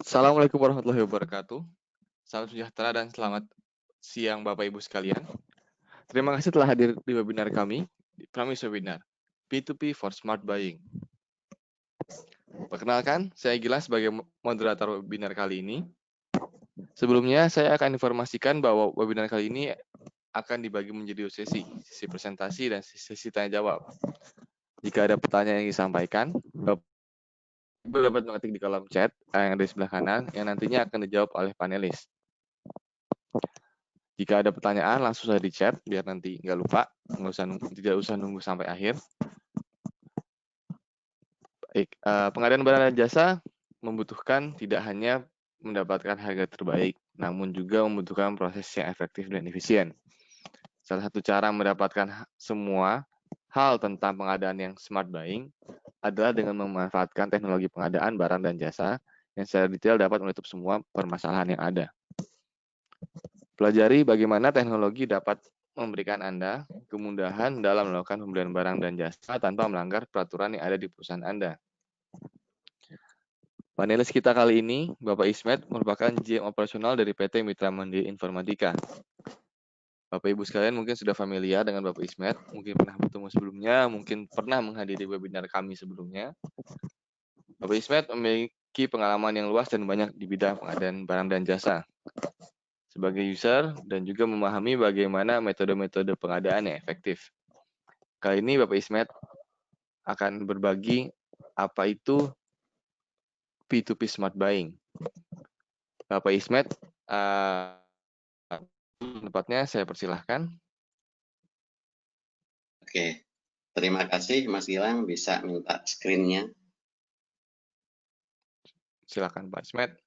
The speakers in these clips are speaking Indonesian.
Assalamualaikum warahmatullahi wabarakatuh. Salam sejahtera dan selamat siang Bapak Ibu sekalian. Terima kasih telah hadir di webinar kami, di Promise Webinar, P2P for Smart Buying. Perkenalkan, saya Gilang sebagai moderator webinar kali ini. Sebelumnya, saya akan informasikan bahwa webinar kali ini akan dibagi menjadi dua sesi presentasi dan sesi tanya jawab. Jika ada pertanyaan yang disampaikan, Bapak Ibu dapat mengetik di kolom chat yang ada di sebelah kanan yang nantinya akan dijawab oleh panelis. Jika ada pertanyaan, langsung saja di chat, biar nanti nggak lupa, tidak usah nunggu sampai akhir. Baik, pengadaan barang dan jasa membutuhkan tidak hanya mendapatkan harga terbaik, namun juga membutuhkan proses yang efektif dan efisien. Salah satu cara mendapatkan semua hal tentang pengadaan yang smart buying adalah dengan memanfaatkan teknologi pengadaan barang dan jasa yang secara detail dapat menutup semua permasalahan yang ada. Pelajari bagaimana teknologi dapat memberikan Anda kemudahan dalam melakukan pembelian barang dan jasa tanpa melanggar peraturan yang ada di perusahaan Anda. Panelis kita kali ini, Bapak Ismet, merupakan GM operasional dari PT Mitra Mandiri Informatika. Bapak Ibu sekalian mungkin sudah familiar dengan Bapak Ismet, mungkin pernah bertemu sebelumnya, mungkin pernah menghadiri webinar kami sebelumnya. Bapak Ismet memiliki pengalaman yang luas dan banyak di bidang pengadaan barang dan jasa sebagai user dan juga memahami bagaimana metode-metode pengadaan yang efektif. Kali ini Bapak Ismet akan berbagi apa itu P2P Smart Buying. Bapak Ismet, tempatnya saya persilahkan. Oke, terima kasih Mas Gilang, bisa minta screen-nya. Silakan Pak Ismet.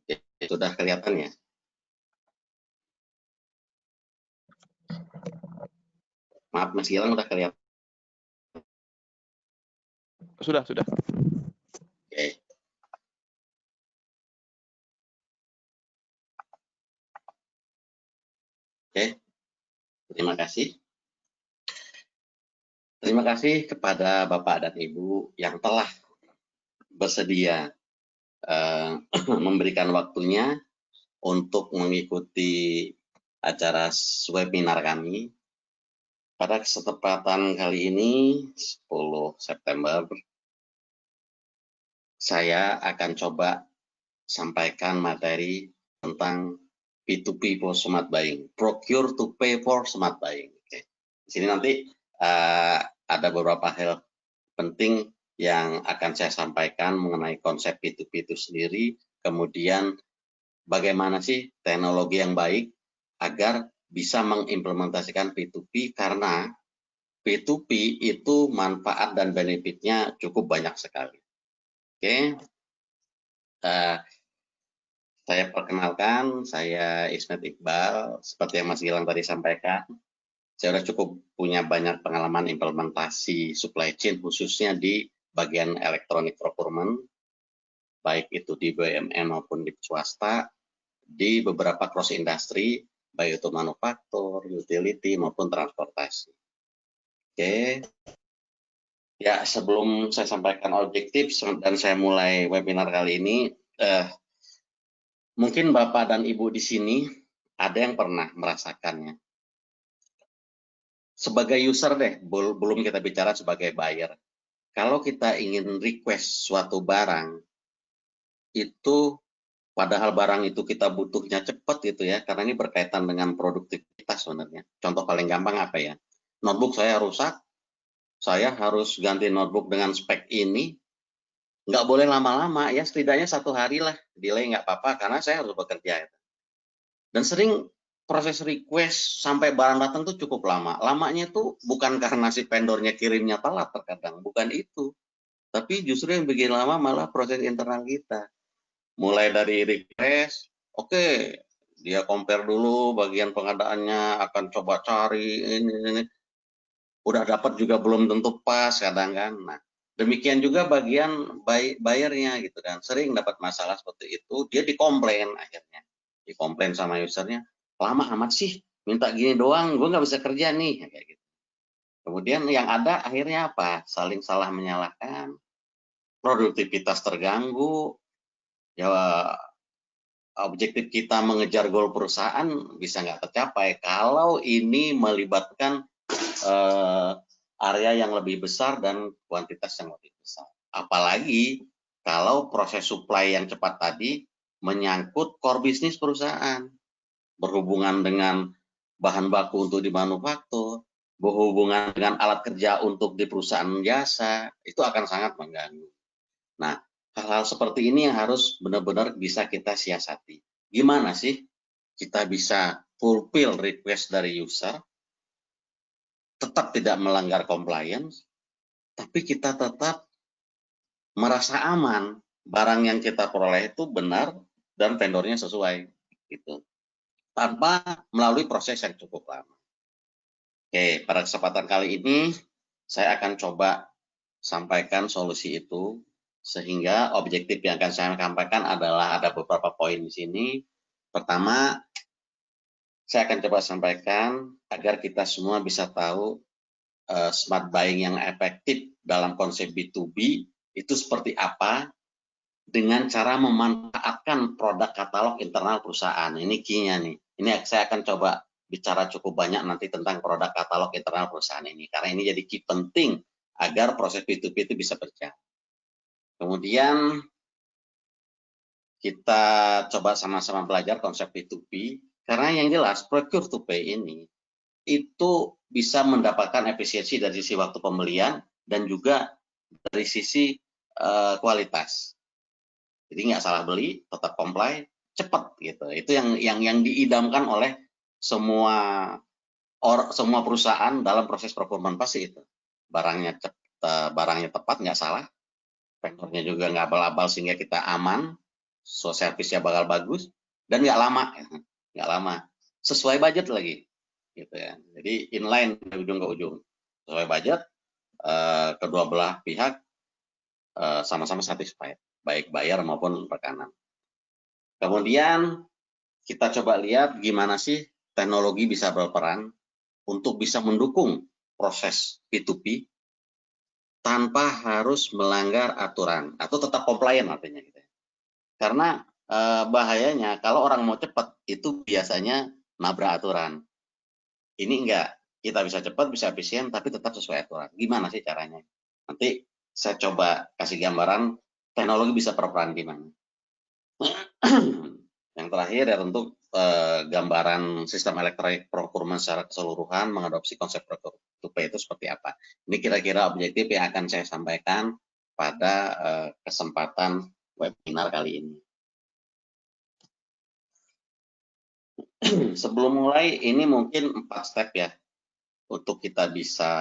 Oke, sudah kelihatan ya? Maaf Mas Gilang, udah kelihatan? Sudah. Oke. Oke, terima kasih. Terima kasih kepada Bapak dan Ibu yang telah bersedia memberikan waktunya untuk mengikuti acara webinar kami. Pada kesempatan kali ini, 10 September, saya akan coba sampaikan materi tentang P2P for Smart Buying, Procure to Pay for Smart Buying. Oke. Di sini nanti ada beberapa hal penting yang akan saya sampaikan mengenai konsep P2P itu sendiri, kemudian bagaimana sih teknologi yang baik agar bisa mengimplementasikan P2P, karena P2P itu manfaat dan benefitnya cukup banyak sekali. Oke. Saya perkenalkan, saya Ismet Iqbal. Seperti yang Mas Gilang tadi sampaikan, saya sudah cukup punya banyak pengalaman implementasi supply chain, khususnya di bagian electronic procurement, baik itu di BUMN maupun di swasta, di beberapa cross industry, baik itu manufaktur, utility, maupun transportasi. Oke. Ya, sebelum saya sampaikan objektif dan saya mulai webinar kali ini, mungkin Bapak dan Ibu di sini ada yang pernah merasakannya. Sebagai user deh, belum kita bicara sebagai buyer. Kalau kita ingin request suatu barang, itu padahal barang itu kita butuhnya cepat gitu ya, karena ini berkaitan dengan produktivitas sebenarnya. Contoh paling gampang apa ya? Notebook saya rusak, saya harus ganti notebook dengan spek ini, nggak boleh lama-lama ya, setidaknya 1 hari lah, delay nggak apa-apa, karena saya harus bekerja. Dan sering proses request sampai barang datang tuh cukup lama. Lamanya tuh bukan karena si vendornya kirimnya telat terkadang, bukan itu. Tapi justru yang bikin lama malah proses internal kita. Mulai dari request, oke, dia compare dulu bagian pengadaannya, akan coba cari ini. Udah dapat juga belum tentu pas kadang kan. Nah, demikian juga bagian bayarnya gitu kan. Sering dapat masalah seperti itu, dia dikomplain akhirnya. Dikomplain sama usernya, lama amat sih, minta gini doang, gue nggak bisa kerja nih, kayak gitu. Kemudian yang ada akhirnya apa? Saling salah menyalahkan, produktivitas terganggu, ya objektif kita mengejar goal perusahaan bisa nggak tercapai kalau ini melibatkan area yang lebih besar dan kuantitas yang lebih besar. Apalagi kalau proses supply yang cepat tadi menyangkut core bisnis perusahaan, berhubungan dengan bahan baku untuk dimanufaktur, berhubungan dengan alat kerja untuk di perusahaan jasa, itu akan sangat mengganggu. Nah, hal-hal seperti ini yang harus benar-benar bisa kita siasati. Gimana sih kita bisa fulfill request dari user, tetap tidak melanggar compliance, tapi kita tetap merasa aman, barang yang kita peroleh itu benar dan vendornya sesuai, gitu. Tanpa melalui proses yang cukup lama. Oke, pada kesempatan kali ini saya akan coba sampaikan solusi itu, sehingga objektif yang akan saya sampaikan adalah ada beberapa poin di sini. Pertama, saya akan coba sampaikan agar kita semua bisa tahu smart buying yang efektif dalam konsep B2B itu seperti apa dengan cara memanfaatkan produk katalog internal perusahaan. Ini key-nya nih. Ini saya akan coba bicara cukup banyak nanti tentang produk katalog internal perusahaan ini, karena ini jadi key penting agar proses B2B itu bisa berjalan. Kemudian kita coba sama-sama belajar konsep B2B, karena yang jelas procure to pay ini itu bisa mendapatkan efisiensi dari sisi waktu pembelian dan juga dari sisi kualitas. Jadi nggak salah beli, tetap comply, cepat gitu. Itu yang diidamkan oleh semua perusahaan dalam proses procurement pasti itu. Barangnya tepat, nggak salah, vendornya juga nggak abal-abal sehingga kita aman, so servisnya bakal bagus dan nggak lama, sesuai budget lagi, gitu ya. Jadi inline dari ujung ke ujung, sesuai budget, kedua belah pihak sama-sama satisfied, baik bayar maupun rekanan. Kemudian kita coba lihat gimana sih teknologi bisa berperan untuk bisa mendukung proses P2P tanpa harus melanggar aturan atau tetap compliant artinya gitu. Karena bahayanya kalau orang mau cepat itu biasanya nabrak aturan. Ini enggak, kita bisa cepat, bisa efisien, tapi tetap sesuai aturan. Gimana sih caranya? Nanti saya coba kasih gambaran teknologi bisa berperan gimana. Yang terakhir ya tentu gambaran sistem elektronik procurement secara keseluruhan mengadopsi konsep procure to pay itu seperti apa. Ini kira-kira objektif yang akan saya sampaikan pada kesempatan webinar kali ini. Sebelum mulai, ini mungkin 4 step ya untuk kita bisa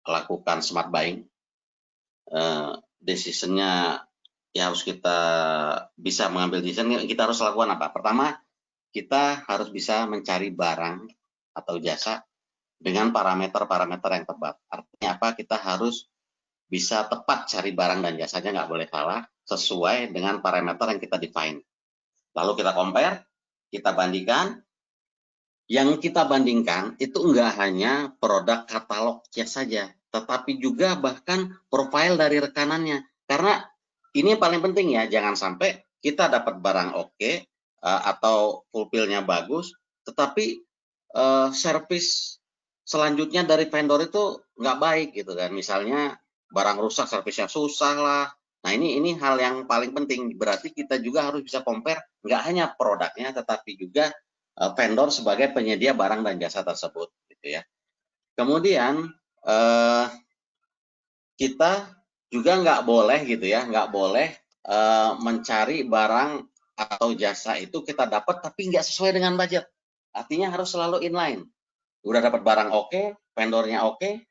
lakukan smart buying. Decision-nya ya harus kita bisa mengambil decision, kita harus lakukan apa? Pertama, kita harus bisa mencari barang atau jasa dengan parameter-parameter yang tepat. Artinya apa? Kita harus bisa tepat cari barang dan jasanya, nggak boleh salah, sesuai dengan parameter yang kita define. Lalu kita compare, kita bandingkan. Yang kita bandingkan itu enggak hanya produk katalognya saja, tetapi juga bahkan profil dari rekanannya. Karena ini yang paling penting ya, jangan sampai kita dapat barang oke, atau fulfill-nya bagus, tetapi servis selanjutnya dari vendor itu nggak baik gitu kan. Misalnya barang rusak, servisnya susah lah. Nah ini hal yang paling penting. Berarti kita juga harus bisa compare nggak hanya produknya, tetapi juga vendor sebagai penyedia barang dan jasa tersebut, gitu ya. Kemudian kita juga nggak boleh gitu ya, nggak boleh mencari barang atau jasa itu kita dapat tapi nggak sesuai dengan budget. Artinya harus selalu inline. Udah dapat barang oke, vendornya oke,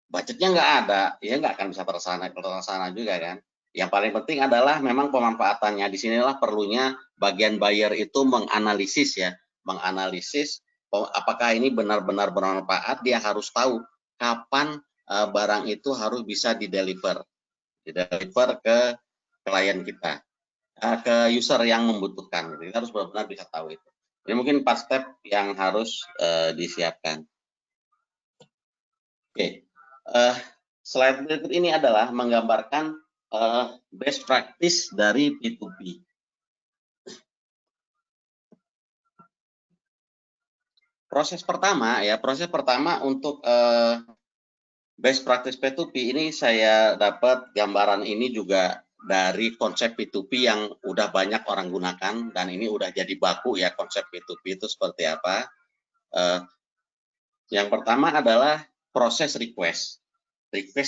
budgetnya nggak ada, ya nggak akan bisa terlaksana juga kan. Yang paling penting adalah memang pemanfaatannya. Disinilah perlunya bagian buyer itu menganalisis ya, menganalisis apakah ini benar-benar bermanfaat. Dia harus tahu kapan barang itu harus bisa dideliver ke klien kita, ke user yang membutuhkan. Kita harus benar-benar bisa tahu itu. Jadi mungkin 4 step yang harus disiapkan. Oke, slide berikut ini adalah menggambarkan best practice dari P2P. Proses pertama untuk best practice P2P ini saya dapat gambaran ini juga dari konsep P2P yang udah banyak orang gunakan dan ini udah jadi baku ya konsep P2P itu seperti apa. Yang pertama adalah proses request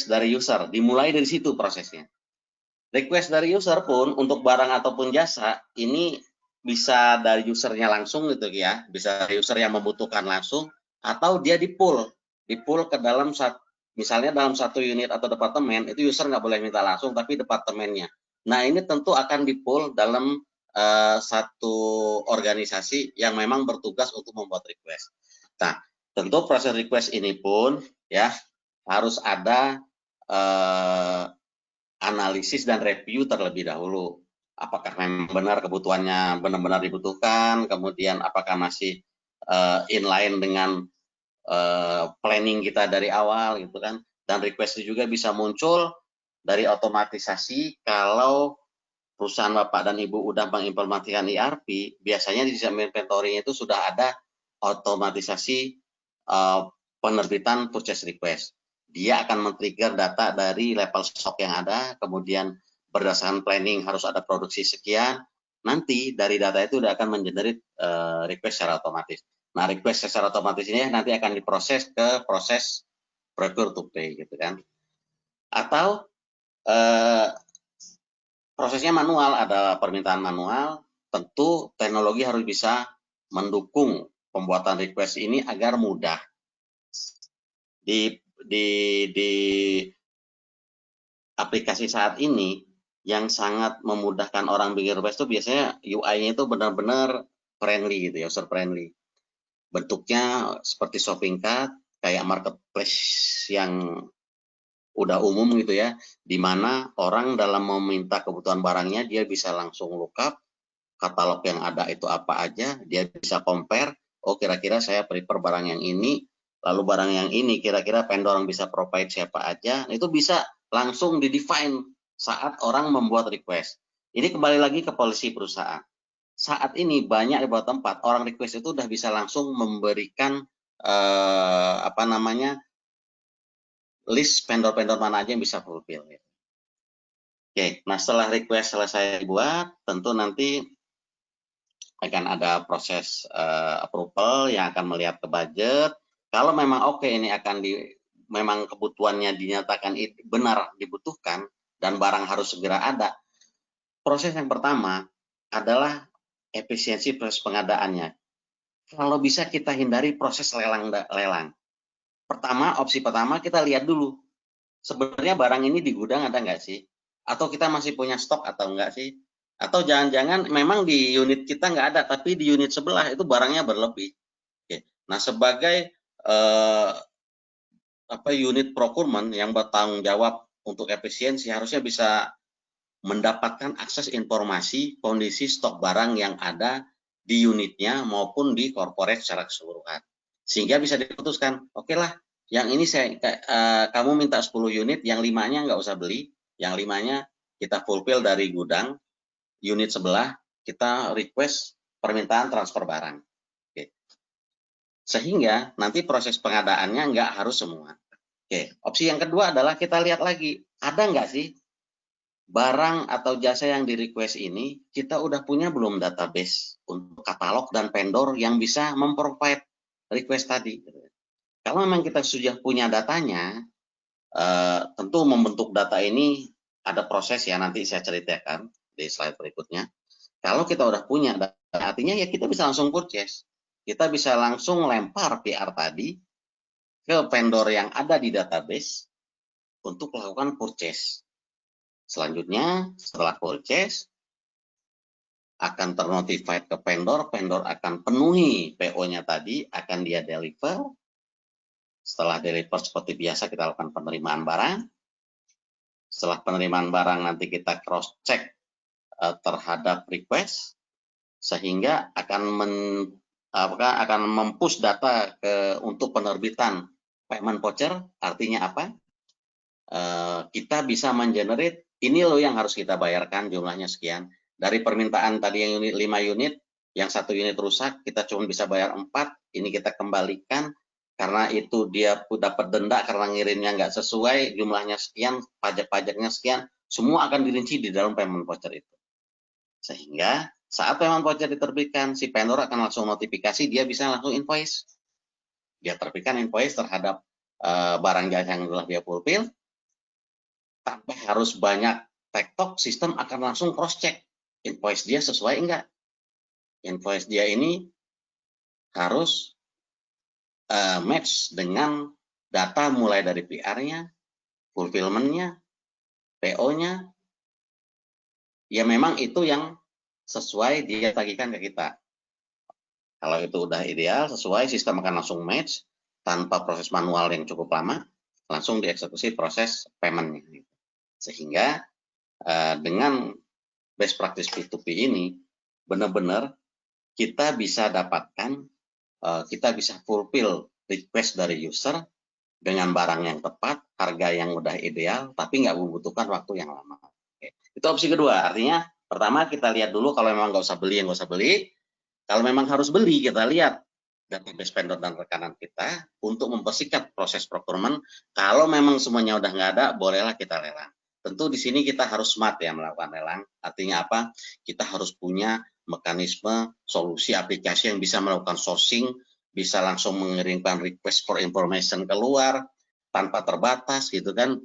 dari user, dimulai dari situ prosesnya. Request dari user pun untuk barang ataupun jasa ini bisa dari usernya langsung gitu ya, bisa dari user yang membutuhkan langsung atau dia di pull ke dalam misalnya dalam satu unit atau departemen itu user nggak boleh minta langsung tapi departemennya. Nah ini tentu akan di pull dalam satu organisasi yang memang bertugas untuk membuat request. Nah tentu proses request ini pun ya harus ada analisis dan review terlebih dahulu. Apakah memang benar kebutuhannya benar-benar dibutuhkan, kemudian apakah masih inline dengan planning kita dari awal gitu kan. Dan request juga bisa muncul dari otomatisasi kalau perusahaan Bapak dan Ibu udah mengimplementasikan ERP, biasanya di sistem inventory itu sudah ada otomatisasi penerbitan purchase request. Dia akan men-trigger data dari level stok yang ada, kemudian berdasarkan planning harus ada produksi sekian, nanti dari data itu udah akan mengenerate request secara otomatis. Nah, request secara otomatis ini nanti akan diproses ke proses procure to pay gitu kan. Atau prosesnya manual, ada permintaan manual, tentu teknologi harus bisa mendukung pembuatan request ini agar mudah. Di aplikasi saat ini yang sangat memudahkan orang bikin request itu biasanya UI-nya itu benar-benar friendly gitu ya, user friendly. Bentuknya seperti shopping cart, kayak marketplace yang udah umum gitu ya, di mana orang dalam meminta kebutuhan barangnya dia bisa langsung lookup katalog yang ada itu apa aja, dia bisa compare, oh kira-kira saya prefer barang yang ini, lalu barang yang ini kira-kira vendor yang bisa provide siapa aja, itu bisa langsung di-define saat orang membuat request. Ini kembali lagi ke polisi perusahaan. Saat ini banyak di beberapa tempat orang request itu udah bisa langsung memberikan list vendor-vendor mana aja yang bisa fulfill. Oke, nah setelah request selesai dibuat, tentu nanti akan ada proses approval yang akan melihat ke budget. Kalau memang oke ini akan memang kebutuhannya dinyatakan benar dibutuhkan dan barang harus segera ada. Proses yang pertama adalah efisiensi proses pengadaannya. Kalau bisa kita hindari proses lelang. Opsi pertama kita lihat dulu. Sebenarnya barang ini di gudang ada nggak sih? Atau kita masih punya stok atau enggak sih? Atau jangan-jangan memang di unit kita nggak ada, tapi di unit sebelah itu barangnya berlebih. Oke. Nah, sebagai unit procurement yang bertanggung jawab untuk efisiensi harusnya bisa mendapatkan akses informasi kondisi stok barang yang ada di unitnya maupun di corporate secara keseluruhan. Sehingga bisa diputuskan, oke lah, yang ini kamu minta 10 unit, yang 5-nya nggak usah beli, yang 5-nya kita fulfill dari gudang, unit sebelah kita request permintaan transfer barang. Oke. Sehingga nanti proses pengadaannya nggak harus semua. Oke. Opsi yang kedua adalah kita lihat lagi, ada nggak sih barang atau jasa yang di request ini kita udah punya belum database untuk katalog dan vendor yang bisa memprovide request tadi. Kalau memang kita sudah punya datanya, tentu membentuk data ini ada proses ya, nanti saya ceritakan di slide berikutnya. Kalau kita udah punya data, artinya ya kita bisa langsung purchase. Kita bisa langsung lempar PR tadi ke vendor yang ada di database untuk melakukan purchase. Selanjutnya, setelah purchase, akan ternotified ke vendor, vendor akan penuhi PO-nya tadi, akan dia deliver. Setelah deliver seperti biasa kita lakukan penerimaan barang. Setelah penerimaan barang nanti kita cross check terhadap request sehingga akan mempush data untuk penerbitan payment voucher artinya apa? Kita bisa mengenerate ini loh yang harus kita bayarkan jumlahnya sekian. Dari permintaan tadi yang 5 unit, yang 1 unit rusak, kita cuma bisa bayar 4, ini kita kembalikan, karena itu dia dapat denda karena ngirimnya nggak sesuai, jumlahnya sekian, pajak-pajaknya sekian, semua akan dirinci di dalam payment voucher itu. Sehingga saat payment voucher diterbitkan, si vendor akan langsung notifikasi, dia bisa langsung invoice. Dia terbitkan invoice terhadap barang jasa yang telah dia fulfill, tanpa harus banyak tektok, sistem akan langsung cross check invoice dia sesuai enggak. Invoice dia ini harus match dengan data mulai dari PR-nya, fulfillment-nya, PO-nya. Ya memang itu yang sesuai dia tagihkan ke kita. Kalau itu udah ideal, sesuai, sistem akan langsung match tanpa proses manual yang cukup lama, langsung dieksekusi proses payment-nya. Sehingga dengan best practice P2P ini benar-benar kita bisa dapatkan, kita bisa fulfill request dari user dengan barang yang tepat, harga yang udah ideal, tapi nggak membutuhkan waktu yang lama. Oke. Itu opsi kedua, artinya pertama kita lihat dulu kalau memang nggak usah beli, nggak usah beli. Kalau memang harus beli, kita lihat database vendor dan rekanan kita untuk mempersikat proses procurement. Kalau memang semuanya udah nggak ada, bolehlah kita lelang. Tentu di sini kita harus smart ya melakukan lelang. Artinya apa? Kita harus punya mekanisme solusi aplikasi yang bisa melakukan sourcing, bisa langsung mengirimkan request for information keluar tanpa terbatas gitu kan.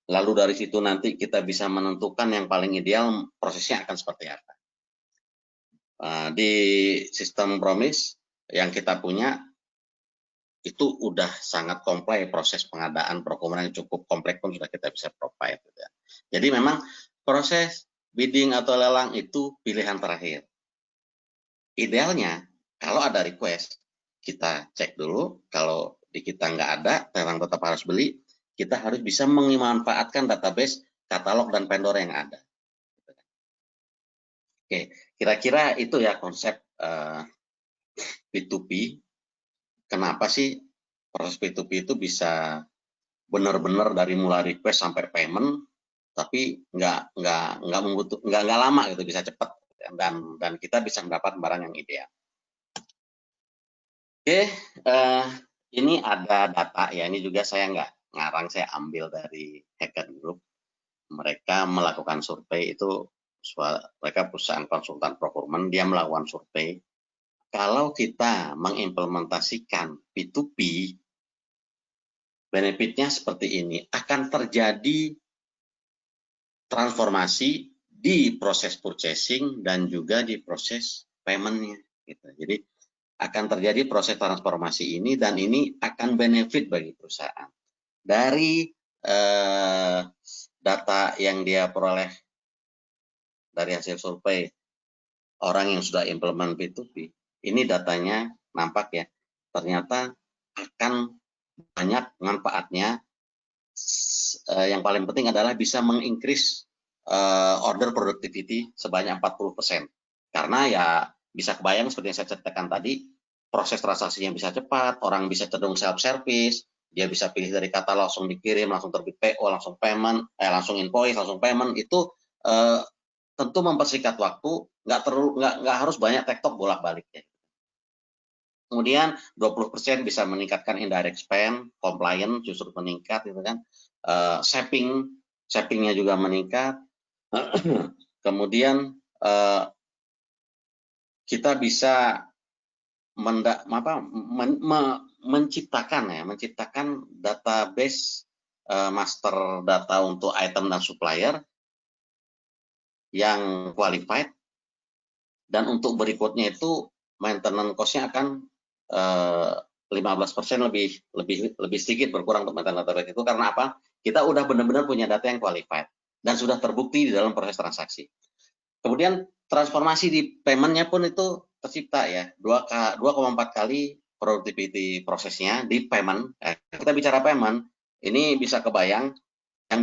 Lalu dari situ nanti kita bisa menentukan yang paling ideal prosesnya akan seperti apa. Di sistem Promise yang kita punya itu udah sangat kompleks, proses pengadaan procurement yang cukup kompleks pun sudah kita bisa provide. Gitu ya. Jadi memang proses bidding atau lelang itu pilihan terakhir. Idealnya kalau ada request kita cek dulu, kalau di kita nggak ada, memang tetap harus beli, kita harus bisa memanfaatkan database katalog dan vendor yang ada. Oke, kira-kira itu ya konsep P2P. Kenapa sih proses P2P itu bisa benar-benar dari mulai request sampai payment, tapi nggak lama gitu, bisa cepat dan kita bisa mendapat barang yang ideal. Oke, ini ada data ya, ini juga saya nggak ngarang, saya ambil dari Hacker Group. Mereka melakukan survei itu, mereka perusahaan konsultan procurement, dia melakukan survei. Kalau kita mengimplementasikan P2P, benefitnya seperti ini, akan terjadi transformasi di proses purchasing dan juga di proses payment-nya. Gitu. Jadi akan terjadi proses transformasi ini dan ini akan benefit bagi perusahaan. Dari data yang dia peroleh dari hasil survei orang yang sudah implement P2P, ini datanya nampak ya, ternyata akan banyak manfaatnya. Yang paling penting adalah bisa mengincrease order productivity sebanyak 40%. Karena ya bisa kebayang seperti yang saya ceritakan tadi, proses transaksinya bisa cepat, orang bisa cenderung self-service, dia bisa pilih dari katalog langsung dikirim, langsung terbit PO, langsung payment, langsung invoice, langsung payment, itu tentu mempersingkat waktu, nggak harus banyak tektok bolak-balik ya. Kemudian 20% bisa meningkatkan indirect spend, compliance justru meningkat gitu kan. Savingnya juga meningkat. Kemudian kita bisa menciptakan database master data untuk item dan supplier yang qualified, dan untuk berikutnya itu maintenance cost-nya akan 15% lebih sedikit berkurang untuk maintenance database itu. Karena apa? Kita udah benar-benar punya data yang qualified dan sudah terbukti di dalam proses transaksi. Kemudian transformasi di payment-nya pun itu tercipta ya, 2,4 kali productivity prosesnya di payment. Kita bicara payment, ini bisa kebayang yang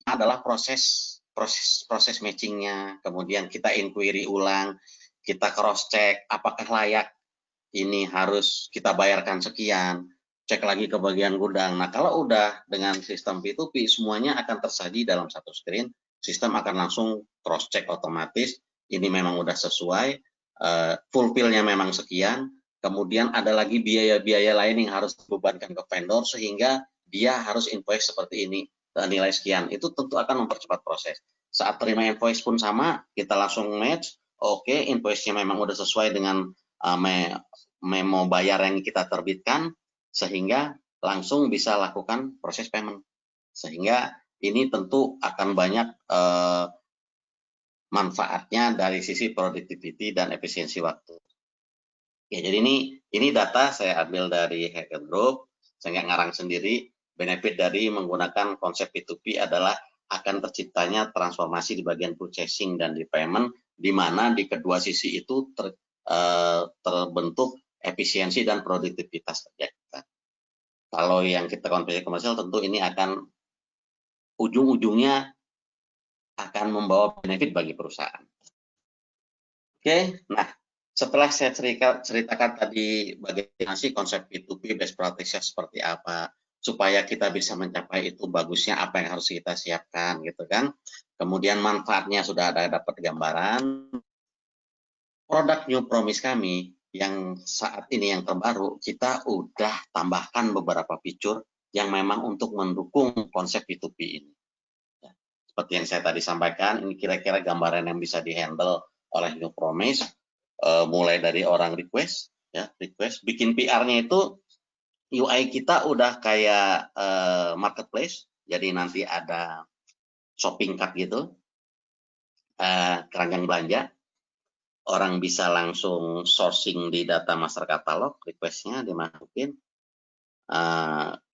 adalah proses matchingnya, kemudian kita inquiry ulang, kita cross check apakah layak ini harus kita bayarkan sekian, cek lagi ke bagian gudang. Nah, kalau udah dengan sistem P2P, semuanya akan tersaji dalam satu screen, sistem akan langsung cross check otomatis, ini memang udah sesuai, fulfill-nya memang sekian, kemudian ada lagi biaya-biaya lain yang harus dibebankan ke vendor, sehingga dia harus invoice seperti ini, nilai sekian, itu tentu akan mempercepat proses. Saat terima invoice pun sama, kita langsung match, oke, invoice-nya memang udah sesuai dengan memo bayar yang kita terbitkan, sehingga langsung bisa lakukan proses payment. Sehingga ini tentu akan banyak manfaatnya dari sisi productivity dan efisiensi waktu. Ya, jadi ini data saya ambil dari Hacker Group, saya nggak ngarang sendiri. Benefit dari menggunakan konsep P2P adalah akan terciptanya transformasi di bagian purchasing dan di payment, di mana di kedua sisi itu terbentuk efisiensi dan produktivitas kerja kita. Kalau yang kita konversi komersial tentu ini akan ujung-ujungnya akan membawa benefit bagi perusahaan. Oke, nah setelah saya ceritakan tadi bagaimana sih konsep P2P best practice-nya seperti apa, supaya kita bisa mencapai itu bagusnya apa yang harus kita siapkan gitu kan. Kemudian manfaatnya sudah ada dapat gambaran. Produk New Promise kami yang saat ini yang terbaru, kita udah tambahkan beberapa fitur yang memang untuk mendukung konsep P2P ini. Seperti yang saya tadi sampaikan, ini kira-kira gambaran yang bisa dihandle oleh New Promise, mulai dari orang request, bikin PR-nya itu UI kita udah kayak marketplace, jadi nanti ada shopping cart gitu, keranjang belanja, orang bisa langsung sourcing di data master katalog, request-nya dimasukin.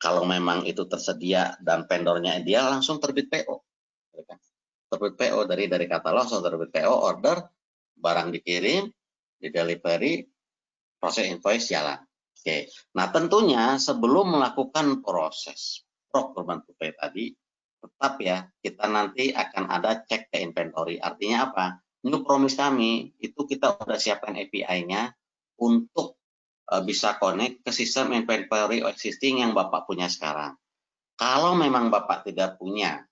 Kalau memang itu tersedia dan vendornya dia langsung terbit PO. Terbit PO dari katalog langsung terbit PO, order, barang dikirim, di delivery, proses invoice jalan. Oke. Nah, tentunya sebelum melakukan proses procurement to pay tadi, tetap ya kita nanti akan ada cek ke inventory. Artinya apa? New Promise kami itu kita udah siapkan API-nya untuk bisa connect ke sistem inventory existing yang Bapak punya sekarang. Kalau memang Bapak tidak punya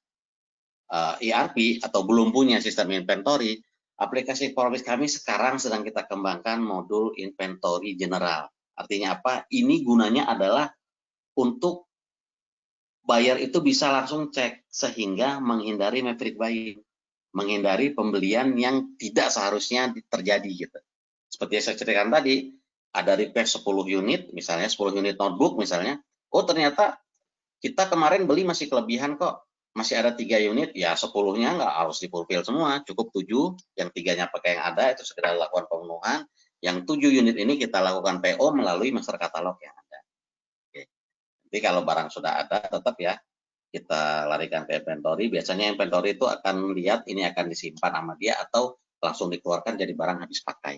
ERP atau belum punya sistem inventory, aplikasi Promise kami sekarang sedang kita kembangkan modul inventory general. Artinya apa? Ini gunanya adalah untuk buyer itu bisa langsung cek sehingga menghindari maverick buying, menghindari pembelian yang tidak seharusnya terjadi gitu. Seperti yang saya ceritakan tadi, ada request 10 unit, misalnya 10 unit notebook misalnya, oh ternyata kita kemarin beli masih kelebihan kok, masih ada 3 unit, ya 10-nya nggak harus difulfill semua, cukup 7, yang 3-nya pakai yang ada, itu segera lakukan pemenuhan, yang 7 unit ini kita lakukan PO melalui master katalog yang ada. Oke. Jadi kalau barang sudah ada, tetap ya, kita larikan ke inventory, biasanya inventory itu akan lihat ini akan disimpan sama dia atau langsung dikeluarkan jadi barang habis pakai.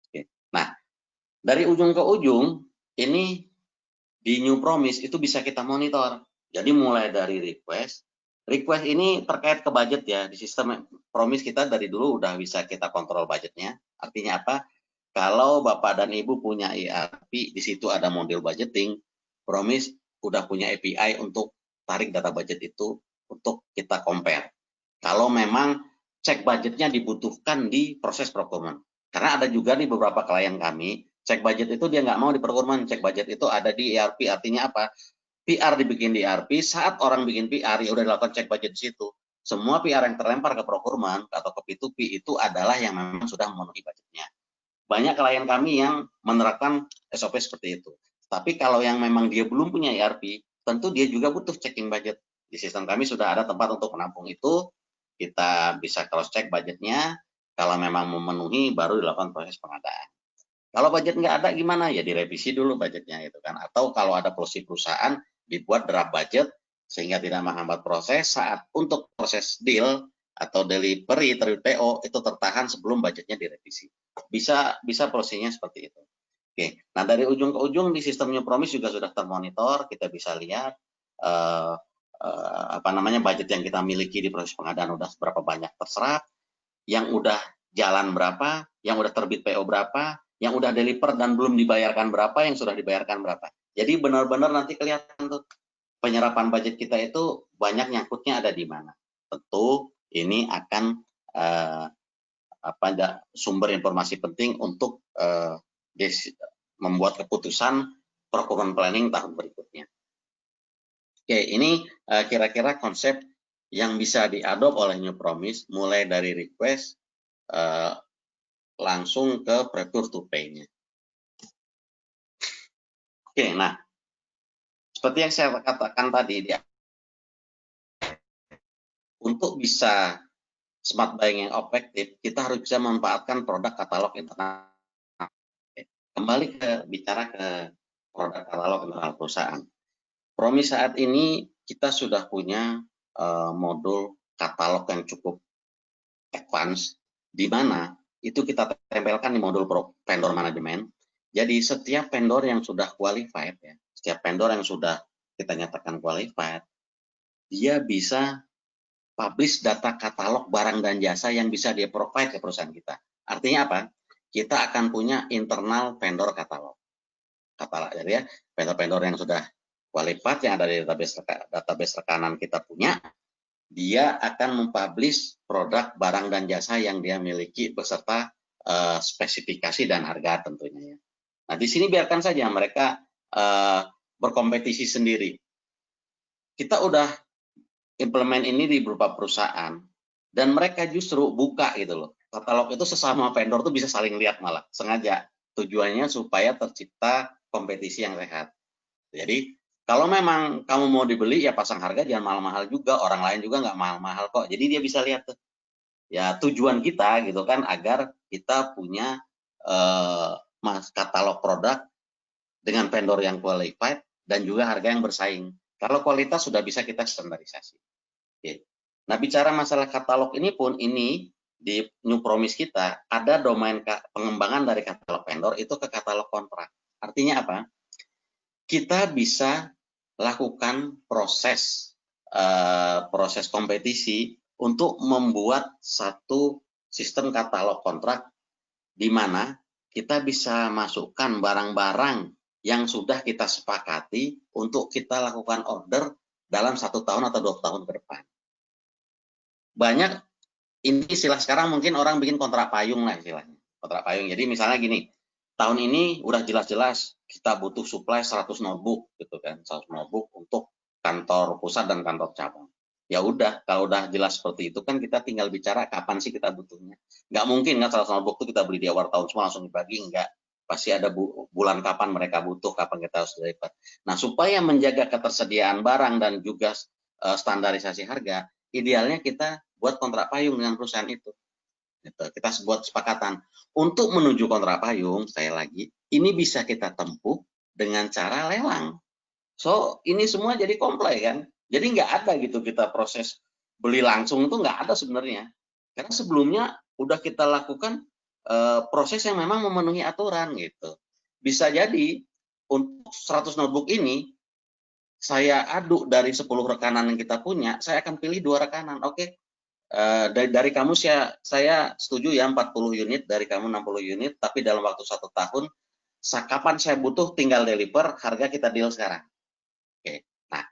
Oke. Nah, dari ujung ke ujung, ini di New Promise itu bisa kita monitor. Jadi mulai dari request ini terkait ke budget ya, di sistem Promise kita dari dulu udah bisa kita kontrol budgetnya. Artinya apa? Kalau Bapak dan Ibu punya ERP, di situ ada model budgeting, Promise udah punya API untuk tarik data budget itu untuk kita compare. Kalau memang cek budgetnya dibutuhkan di proses procurement. Karena ada juga nih beberapa klien kami, cek budget itu dia nggak mau di procurement, cek budget itu ada di ERP. Artinya apa? PR dibikin di ERP, saat orang bikin PR ya udah dilakukan cek budget di situ. Semua PR yang terlempar ke procurement atau ke P2P itu adalah yang memang sudah memenuhi budgetnya. Banyak klien kami yang menerapkan SOP seperti itu. Tapi kalau yang memang dia belum punya ERP, tentu dia juga butuh checking budget. Di sistem kami sudah ada tempat untuk menampung itu, kita bisa cross check budgetnya, kalau memang memenuhi baru dilakukan proses pengadaan. Kalau budget nggak ada gimana? Ya direvisi dulu budgetnya itu kan. Atau kalau ada polisi perusahaan dibuat draft budget sehingga tidak menghambat proses saat untuk proses deal atau delivery terbit PO itu tertahan sebelum budgetnya direvisi. Bisa prosesnya seperti itu. Oke. Nah, dari ujung ke ujung di sistem New Promise juga sudah termonitor, kita bisa lihat budget yang kita miliki di proses pengadaan udah berapa banyak terserap, yang udah jalan berapa, yang udah terbit PO berapa, yang udah deliver dan belum dibayarkan berapa, yang sudah dibayarkan berapa. Jadi benar-benar nanti kelihatan tuh penyerapan budget kita itu banyak nyangkutnya ada di mana. Tentu ini akan sumber informasi penting untuk membuat keputusan procurement planning tahun berikutnya. Oke, ini kira-kira konsep yang bisa diadop oleh New Promise, mulai dari request langsung ke procure to pay-nya. Oke, nah seperti yang saya katakan tadi, untuk bisa smart buying yang efektif, kita harus bisa memanfaatkan produk katalog internal. Kembali bicara ke produk katalog internal perusahaan. Promi saat ini kita sudah punya modul katalog yang cukup advance, di mana itu kita tempelkan di modul vendor management. Jadi setiap vendor yang sudah qualified, ya, setiap vendor yang sudah kita nyatakan qualified, dia bisa publish data katalog barang dan jasa yang bisa dia provide ke perusahaan kita. Artinya apa? Kita akan punya internal vendor katalog. Jadi ya, vendor-vendor yang sudah qualified yang ada di database rekanan kita punya, dia akan mempublish produk, barang, dan jasa yang dia miliki beserta spesifikasi dan harga tentunya. Nah, di sini biarkan saja mereka berkompetisi sendiri. Kita udah implement ini di beberapa perusahaan, dan mereka justru buka gitu loh. Katalog itu sesama vendor tuh bisa saling lihat malah, sengaja. Tujuannya supaya tercipta kompetisi yang sehat. Jadi kalau memang kamu mau dibeli ya pasang harga jangan mahal-mahal juga, orang lain juga nggak mahal-mahal kok. Jadi dia bisa lihat tuh. Ya tujuan kita gitu kan agar kita punya katalog produk dengan vendor yang qualified dan juga harga yang bersaing. Kalau kualitas sudah bisa kita standarisasi. Oke. Nah bicara masalah katalog ini pun ini di New Promise kita ada domain pengembangan dari katalog vendor itu ke katalog kontrak. Artinya apa? Kita bisa lakukan proses kompetisi untuk membuat satu sistem katalog kontrak di mana kita bisa masukkan barang-barang yang sudah kita sepakati untuk kita lakukan order dalam 1 tahun atau 2 tahun ke depan. Banyak ini istilah sekarang mungkin orang bikin kontrak payung lah istilahnya. Kontrak payung. Jadi misalnya gini, tahun ini udah jelas-jelas kita butuh supply 100 notebook gitu kan, 100 notebook untuk kantor pusat dan kantor cabang. Ya udah, kalau udah jelas seperti itu kan kita tinggal bicara kapan sih kita butuhnya. Nggak mungkin kan 100 notebook itu kita beli di awal tahun semua langsung dibagi, enggak. Pasti ada bulan kapan mereka butuh, kapan kita harus deliver. Nah, supaya menjaga ketersediaan barang dan juga standarisasi harga, idealnya kita buat kontrak payung dengan perusahaan itu. Kita buat kesepakatan. Untuk menuju kontrak payung, saya lagi, ini bisa kita tempuh dengan cara lelang. So, ini semua jadi kompleks kan. Jadi nggak ada gitu kita proses beli langsung itu nggak ada sebenarnya. Karena sebelumnya udah kita lakukan proses yang memang memenuhi aturan gitu. Bisa jadi untuk 100 notebook ini saya aduk dari 10 rekanan yang kita punya, saya akan pilih 2 rekanan. Oke, dari kamu saya setuju ya 40 unit, dari kamu 60 unit, tapi dalam waktu 1 tahun, kapan saya butuh tinggal deliver, harga kita deal sekarang. Oke, nah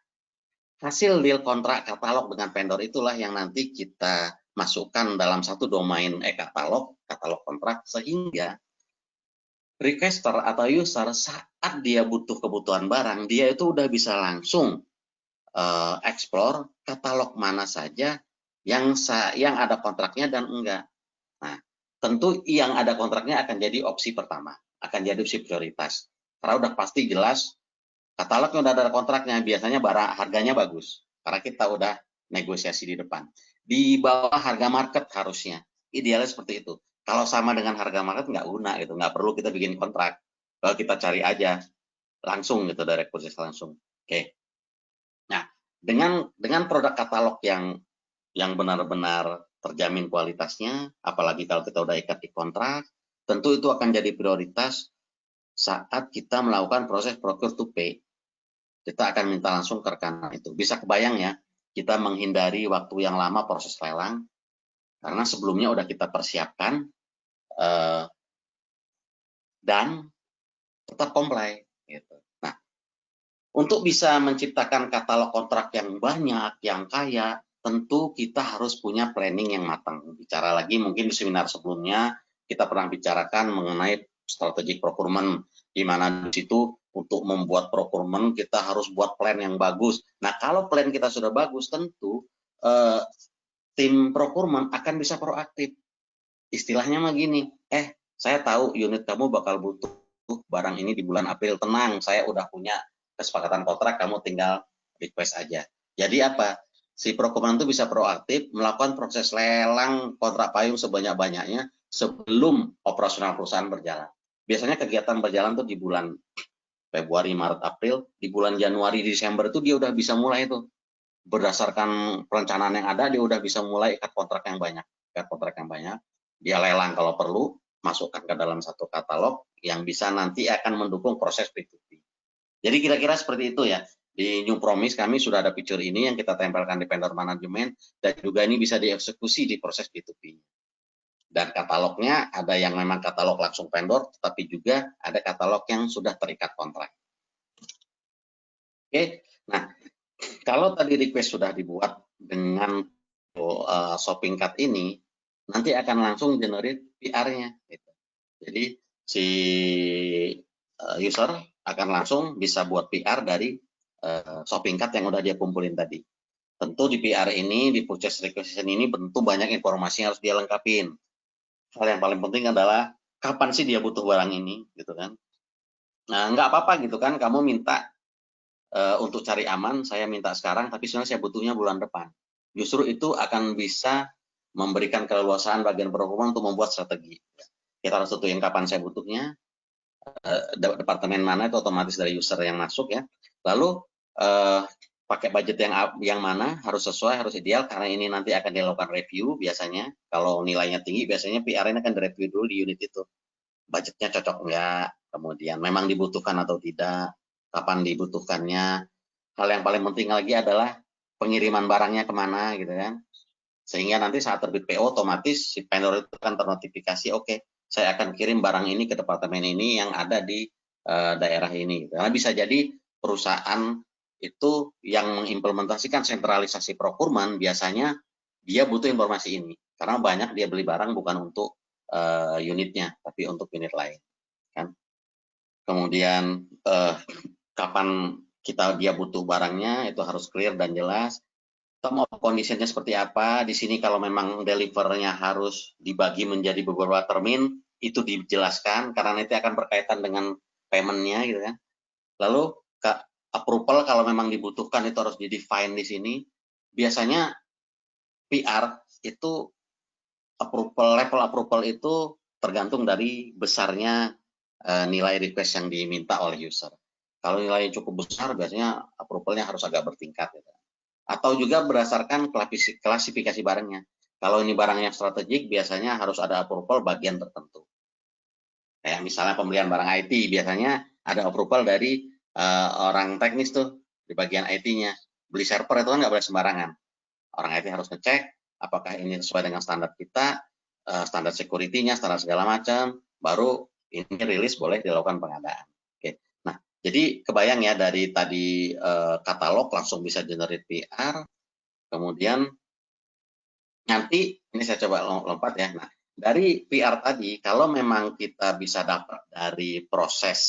hasil deal kontrak katalog dengan vendor itulah yang nanti kita masukkan dalam satu domain katalog kontrak, sehingga requester atau user saat dia butuh kebutuhan barang, dia itu udah bisa langsung explore katalog mana saja yang ada kontraknya dan enggak. Nah, tentu yang ada kontraknya akan jadi opsi pertama, akan jadi opsi prioritas. Karena udah pasti jelas katalognya udah ada kontraknya, biasanya barang harganya bagus. Karena kita udah negosiasi di depan. Di bawah harga market harusnya. Idealnya seperti itu. Kalau sama dengan harga market nggak guna gitu, nggak perlu kita bikin kontrak. Kalau kita cari aja langsung gitu, direct purchase langsung. Oke. Nah, dengan produk katalog yang benar-benar terjamin kualitasnya, apalagi kalau kita udah ikat di kontrak, tentu itu akan jadi prioritas saat kita melakukan proses procure to pay. Kita akan minta langsung ke rekanan itu. Bisa kebayang ya, kita menghindari waktu yang lama proses lelang, karena sebelumnya udah kita persiapkan dan tetap comply. Gitu. Nah, Untuk bisa menciptakan katalog kontrak yang banyak, yang kaya, tentu kita harus punya planning yang matang. Bicara lagi mungkin di seminar sebelumnya kita pernah bicarakan mengenai strategic procurement, di mana di situ untuk membuat procurement kita harus buat plan yang bagus. Nah, kalau plan kita sudah bagus, tentu tim procurement akan bisa proaktif. Istilahnya mah gini, saya tahu unit kamu bakal butuh barang ini di bulan April, tenang, saya udah punya kesepakatan kontrak, kamu tinggal request aja. Jadi apa? Si procurement itu bisa proaktif melakukan proses lelang kontrak payung sebanyak-banyaknya sebelum operasional perusahaan berjalan. Biasanya kegiatan berjalan tuh di bulan Februari, Maret, April, di bulan Januari, Desember itu dia udah bisa mulai tuh. Berdasarkan perencanaan yang ada, dia udah bisa mulai ikat kontrak yang banyak. Ikat kontrak yang banyak, dia lelang kalau perlu, masukkan ke dalam satu katalog yang bisa nanti akan mendukung proses P2P. Jadi kira-kira seperti itu ya. Di New Promise kami sudah ada feature ini yang kita tempelkan di vendor management dan juga ini bisa dieksekusi di proses P2P. Dan katalognya ada yang memang katalog langsung vendor, tetapi juga ada katalog yang sudah terikat kontrak. Oke, nah kalau tadi request sudah dibuat dengan shopping cart ini, nanti akan langsung generate PR-nya. Gitu. Jadi si user akan langsung bisa buat PR dari shopping cart yang udah dia kumpulin tadi. Tentu di PR ini, di purchase requisition ini, tentu banyak informasi yang harus dia lengkapin. Hal yang paling penting adalah kapan sih dia butuh barang ini, gitu kan? Nah, nggak apa-apa gitu kan, kamu minta untuk cari aman, saya minta sekarang, tapi sebenarnya saya butuhnya bulan depan. Justru itu akan bisa memberikan keleluasaan bagian procurement untuk membuat strategi. Kita harus tentuin kapan saya butuhnya, departemen mana itu otomatis dari user yang masuk ya. Lalu pakai budget yang mana harus sesuai, harus ideal karena ini nanti akan dilakukan review biasanya. Kalau nilainya tinggi biasanya PR ini akan direview dulu di unit itu. Budgetnya cocok enggak, kemudian memang dibutuhkan atau tidak, kapan dibutuhkannya. Hal yang paling penting lagi adalah pengiriman barangnya kemana gitu kan. Sehingga nanti saat terbit PO otomatis si vendor itu akan ternotifikasi, oke, saya akan kirim barang ini ke departemen ini yang ada di daerah ini. Karena bisa jadi perusahaan itu yang mengimplementasikan sentralisasi procurement biasanya dia butuh informasi ini. Karena banyak dia beli barang bukan untuk unitnya, tapi untuk unit lain. Kan? Kemudian kapan dia butuh barangnya itu harus clear dan jelas. Term of condition-nya seperti apa? Di sini kalau memang delivernya harus dibagi menjadi beberapa termin, itu dijelaskan karena nanti akan berkaitan dengan payment-nya gitu kan. Lalu approval kalau memang dibutuhkan itu harus di-define di sini. Biasanya PR itu level approval itu tergantung dari besarnya nilai request yang diminta oleh user. Kalau nilainya cukup besar, biasanya approval-nya harus agak bertingkat. Gitu. Atau juga berdasarkan klasifikasi barangnya. Kalau ini barang yang strategik, biasanya harus ada approval bagian tertentu. Kayak misalnya pembelian barang IT, biasanya ada approval dari orang teknis tuh, di bagian IT-nya. Beli server itu kan nggak boleh sembarangan. Orang IT harus ngecek, apakah ini sesuai dengan standar kita, standar security-nya, standar segala macam, baru ini rilis boleh dilakukan pengadaan. Oke. Nah, jadi kebayang ya dari tadi katalog langsung bisa generate PR, kemudian nanti ini saya coba lompat ya. Nah, dari PR tadi, kalau memang kita bisa dapat dari proses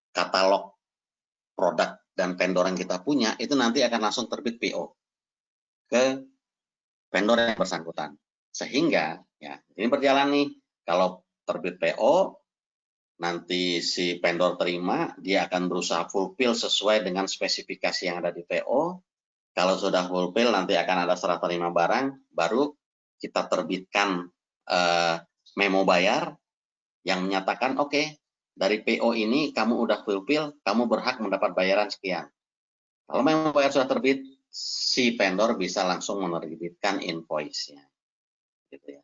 katalog produk dan vendor yang kita punya, itu nanti akan langsung terbit PO ke vendor yang bersangkutan. Sehingga, ya ini berjalan nih, kalau terbit PO, nanti si vendor terima, dia akan berusaha fulfill sesuai dengan spesifikasi yang ada di PO. Kalau sudah fulfill, nanti akan ada serah terima barang, baru kita terbitkan memo bayar yang menyatakan, oke, dari PO ini kamu udah fulfill, kamu berhak mendapat bayaran sekian. Kalau memo bayar sudah terbit, si vendor bisa langsung menerbitkan invoice-nya. Gitu ya.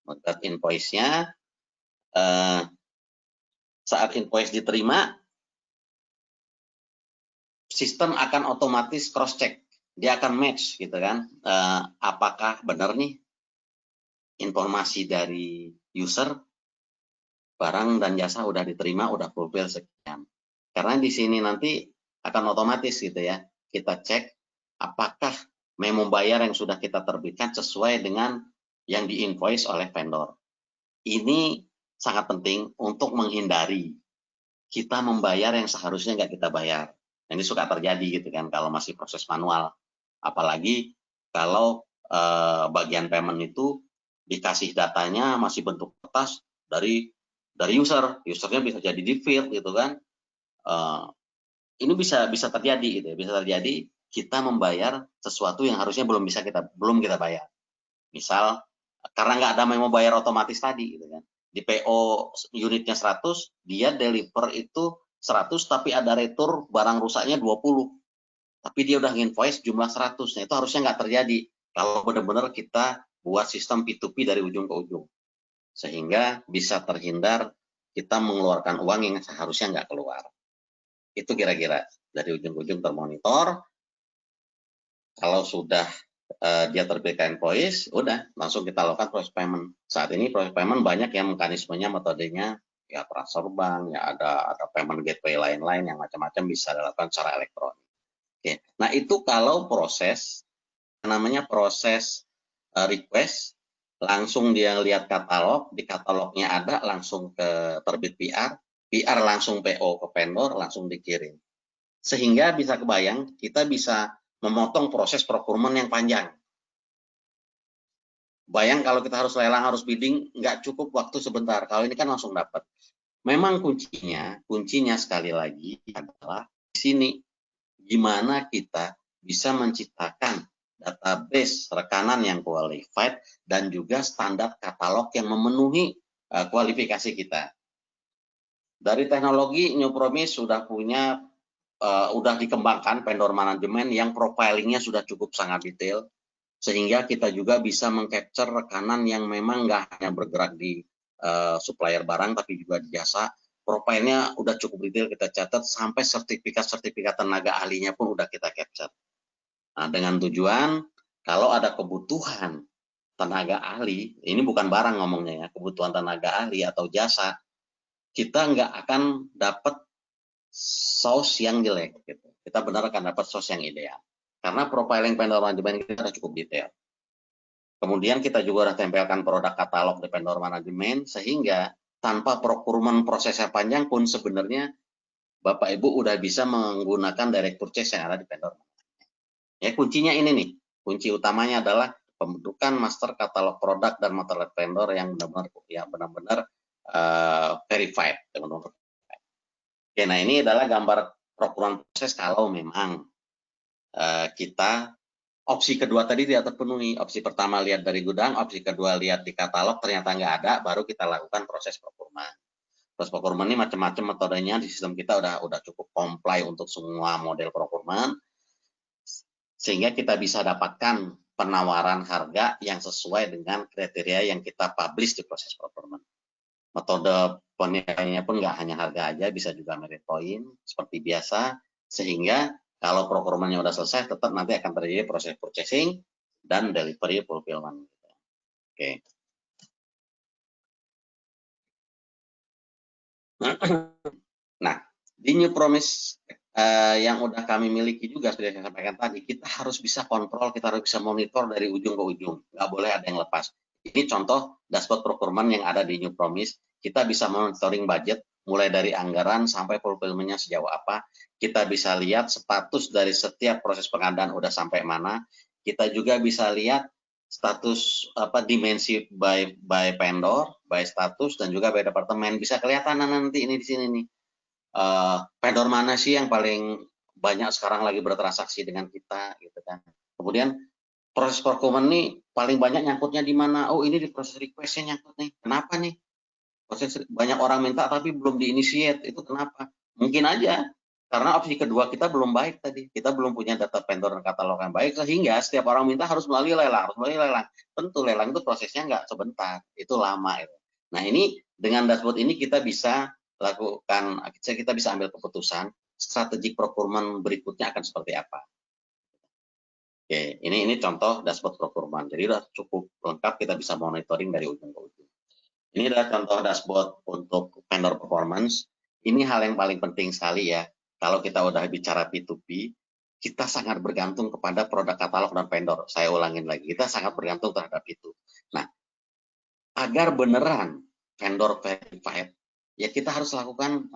Membuat invoice-nya, saat invoice diterima, sistem akan otomatis cross-check. Dia akan match gitu kan, apakah benar nih informasi dari user, barang dan jasa udah diterima, udah fulfill sekian. Karena di sini nanti akan otomatis gitu ya, kita cek apakah memo bayar yang sudah kita terbitkan sesuai dengan yang di-invoice oleh vendor. Ini sangat penting untuk menghindari kita membayar yang seharusnya nggak kita bayar. Ini suka terjadi gitu kan kalau masih proses manual. Apalagi kalau bagian payment itu dikasih datanya masih bentuk kertas dari usernya bisa jadi di field gitu kan. Ini bisa terjadi gitu ya, bisa terjadi kita membayar sesuatu yang harusnya belum kita bayar. Misal karena nggak ada memo bayar otomatis tadi gitu kan. Di PO unitnya 100, dia deliver itu 100 tapi ada retur barang rusaknya 20. Tapi dia udah invoice jumlah 100. Nah, itu harusnya nggak terjadi kalau benar-benar kita buat sistem P2P dari ujung ke ujung. Sehingga bisa terhindar kita mengeluarkan uang yang seharusnya nggak keluar. Itu kira-kira dari ujung ke ujung termonitor. Kalau sudah dia terbitkan invoice, udah langsung kita lakukan proses payment. Saat ini proses payment banyak yang mekanismenya, metodenya, ya transfer bank, ya ada payment gateway lain-lain yang macam-macam bisa dilakukan secara elektronik. Oke. Nah itu kalau proses, namanya proses request, langsung dia lihat katalog, di katalognya ada, langsung ke terbit PR langsung PO ke vendor, langsung dikirim. Sehingga bisa kebayang, kita bisa memotong proses procurement yang panjang. Bayang kalau kita harus lelang, harus bidding, nggak cukup waktu sebentar. Kalau ini kan langsung dapat. Memang kuncinya sekali lagi adalah di sini. Gimana kita bisa menciptakan database rekanan yang qualified dan juga standar katalog yang memenuhi kualifikasi kita. Dari teknologi, New Promise sudah punya udah dikembangkan vendor manajemen yang profilingnya sudah cukup sangat detail, sehingga kita juga bisa mengcapture rekanan yang memang nggak hanya bergerak di supplier barang, tapi juga di jasa. Profilnya udah cukup detail kita catat, sampai sertifikat tenaga ahlinya pun udah kita capture. Nah, dengan tujuan, kalau ada kebutuhan tenaga ahli, ini bukan barang ngomongnya ya, kebutuhan tenaga ahli atau jasa, kita nggak akan dapat source yang jelek gitu. Kita benar akan dapat source yang ideal. Karena profiling vendor manajemen kita cukup detail. Kemudian kita juga sudah tempelkan produk katalog di vendor manajemen, sehingga tanpa procurement prosesnya panjang pun sebenarnya Bapak Ibu udah bisa menggunakan direct purchase yang ada di vendor. Ya, kuncinya ini nih. Kunci utamanya adalah pembentukan master katalog produk dan material vendor yang benar-benar verified. Oke, nah ini adalah gambar procurement proses kalau memang kita opsi kedua tadi tidak terpenuhi. Opsi pertama lihat dari gudang, opsi kedua lihat di katalog, ternyata nggak ada, baru kita lakukan proses procurement. Proses procurement ini macam-macam metodenya, di sistem kita udah cukup comply untuk semua model procurement, sehingga kita bisa dapatkan penawaran harga yang sesuai dengan kriteria yang kita publish di proses procurement. Metode penilaiannya pun nggak hanya harga aja, bisa juga merit point seperti biasa, sehingga kalau procurement-nya udah selesai, tetap nanti akan terjadi proses purchasing dan delivery fulfillment. Oke. Nah, di New Promise yang udah kami miliki juga, sudah saya sampaikan tadi, kita harus bisa kontrol, kita harus bisa monitor dari ujung ke ujung. Nggak boleh ada yang lepas. Ini contoh dashboard procurement yang ada di New Promise. Kita bisa monitoring budget, mulai dari anggaran sampai fulfillment-nya sejauh apa. Kita bisa lihat status dari setiap proses pengadaan udah sampai mana. Kita juga bisa lihat status dimensi by vendor, by status, dan juga by departemen. Bisa kelihatan nanti ini di sini nih. Vendor mana sih yang paling banyak sekarang lagi bertransaksi dengan kita gitu kan. Kemudian proses procurement nih paling banyak nyangkutnya di mana? Oh, ini di proses request-nya nyangkut nih. Kenapa nih? Proses banyak orang minta tapi belum diinitiate, itu kenapa? Mungkin aja karena opsi kedua kita belum baik tadi. Kita belum punya data vendor dan katalog yang baik, sehingga setiap orang minta harus melalui lelang, Tentu lelang itu prosesnya nggak sebentar, itu lama. Nah, ini dengan dashboard ini kita bisa lakukan, kita bisa ambil keputusan strategi procurement berikutnya akan seperti apa. Oke, ini contoh dashboard procurement. Jadi udah cukup lengkap, kita bisa monitoring dari ujung ke ujung. Ini adalah contoh dashboard untuk vendor performance. Ini hal yang paling penting sekali ya. Kalau kita udah bicara P2P, kita sangat bergantung kepada produk katalog dan vendor. Saya ulangin lagi, kita sangat bergantung terhadap itu. Nah, agar beneran vendor verified, ya kita harus lakukan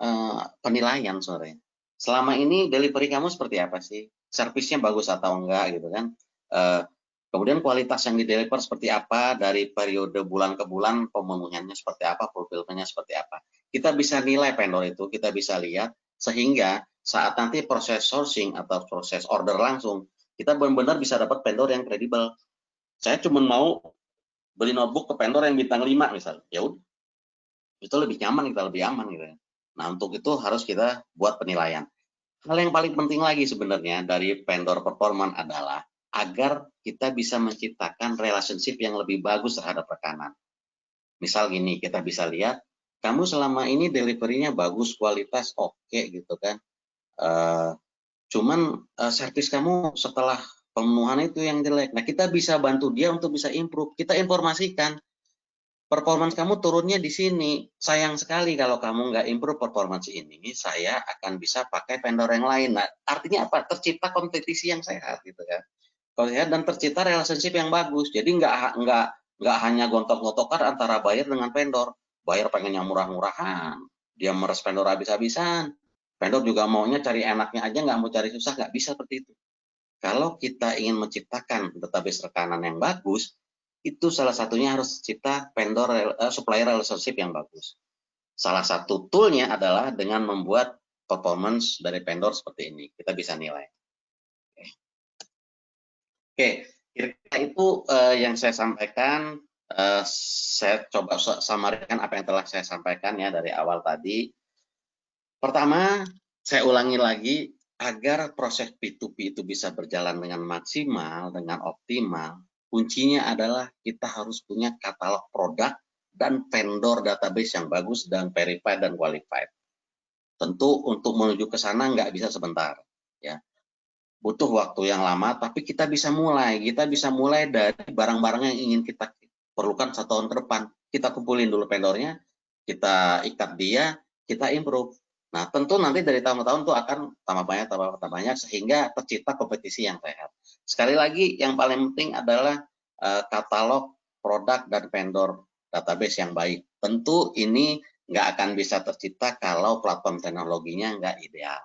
penilaian sebenarnya. Selama ini delivery kamu seperti apa sih? Servisnya bagus atau enggak gitu kan? Kemudian kualitas yang di-deliver seperti apa, dari periode bulan ke bulan pemenuhannya seperti apa, fulfillment-nya seperti apa. Kita bisa nilai vendor itu, kita bisa lihat, sehingga saat nanti proses sourcing atau proses order langsung, kita benar-benar bisa dapat vendor yang kredibel. Saya cuma mau beli notebook ke vendor yang bintang 5 misalnya, ya udah, itu lebih nyaman, kita lebih aman gitu ya. Nah, untuk itu harus kita buat penilaian. Hal yang paling penting lagi sebenarnya dari vendor performance adalah agar kita bisa menciptakan relationship yang lebih bagus terhadap rekanan. Misal gini, kita bisa lihat, kamu selama ini delivery-nya bagus, kualitas oke gitu kan. Cuman servis kamu setelah pemenuhan itu yang jelek. Nah, kita bisa bantu dia untuk bisa improve. Kita informasikan, performance kamu turunnya di sini. Sayang sekali kalau kamu nggak improve performance ini, saya akan bisa pakai vendor yang lain. Nah, artinya apa? Tercipta kompetisi yang sehat gitu kan. Kalau sehat dan tercipta relationship yang bagus. Jadi nggak hanya gontok-gontokan antara buyer dengan vendor. Buyer pengen yang murah-murahan, dia meres vendor habis-habisan. Vendor juga maunya cari enaknya aja, nggak mau cari susah, nggak bisa seperti itu. Kalau kita ingin menciptakan database rekanan yang bagus, itu salah satunya harus cipta vendor supplier relationship yang bagus. Salah satu toolnya adalah dengan membuat performance dari vendor seperti ini. Kita bisa nilai. Oke, kira-kira itu yang saya sampaikan. Saya coba samarkan apa yang telah saya sampaikan ya dari awal tadi. Pertama, saya ulangi lagi, agar proses P2P itu bisa berjalan dengan maksimal, dengan optimal, kuncinya adalah kita harus punya katalog produk dan vendor database yang bagus dan verified dan qualified. Tentu untuk menuju ke sana nggak bisa sebentar, ya. Butuh waktu yang lama, tapi kita bisa mulai. Kita bisa mulai dari barang-barang yang ingin kita perlukan 1 tahun ke depan. Kita kumpulin dulu vendornya, kita ikat dia, kita improve. Nah, tentu nanti dari tahun ke tahun itu akan tambah banyak, sehingga tercipta kompetisi yang sehat. Sekali lagi, yang paling penting adalah katalog produk dan vendor database yang baik. Tentu ini nggak akan bisa tercipta kalau platform teknologinya nggak ideal.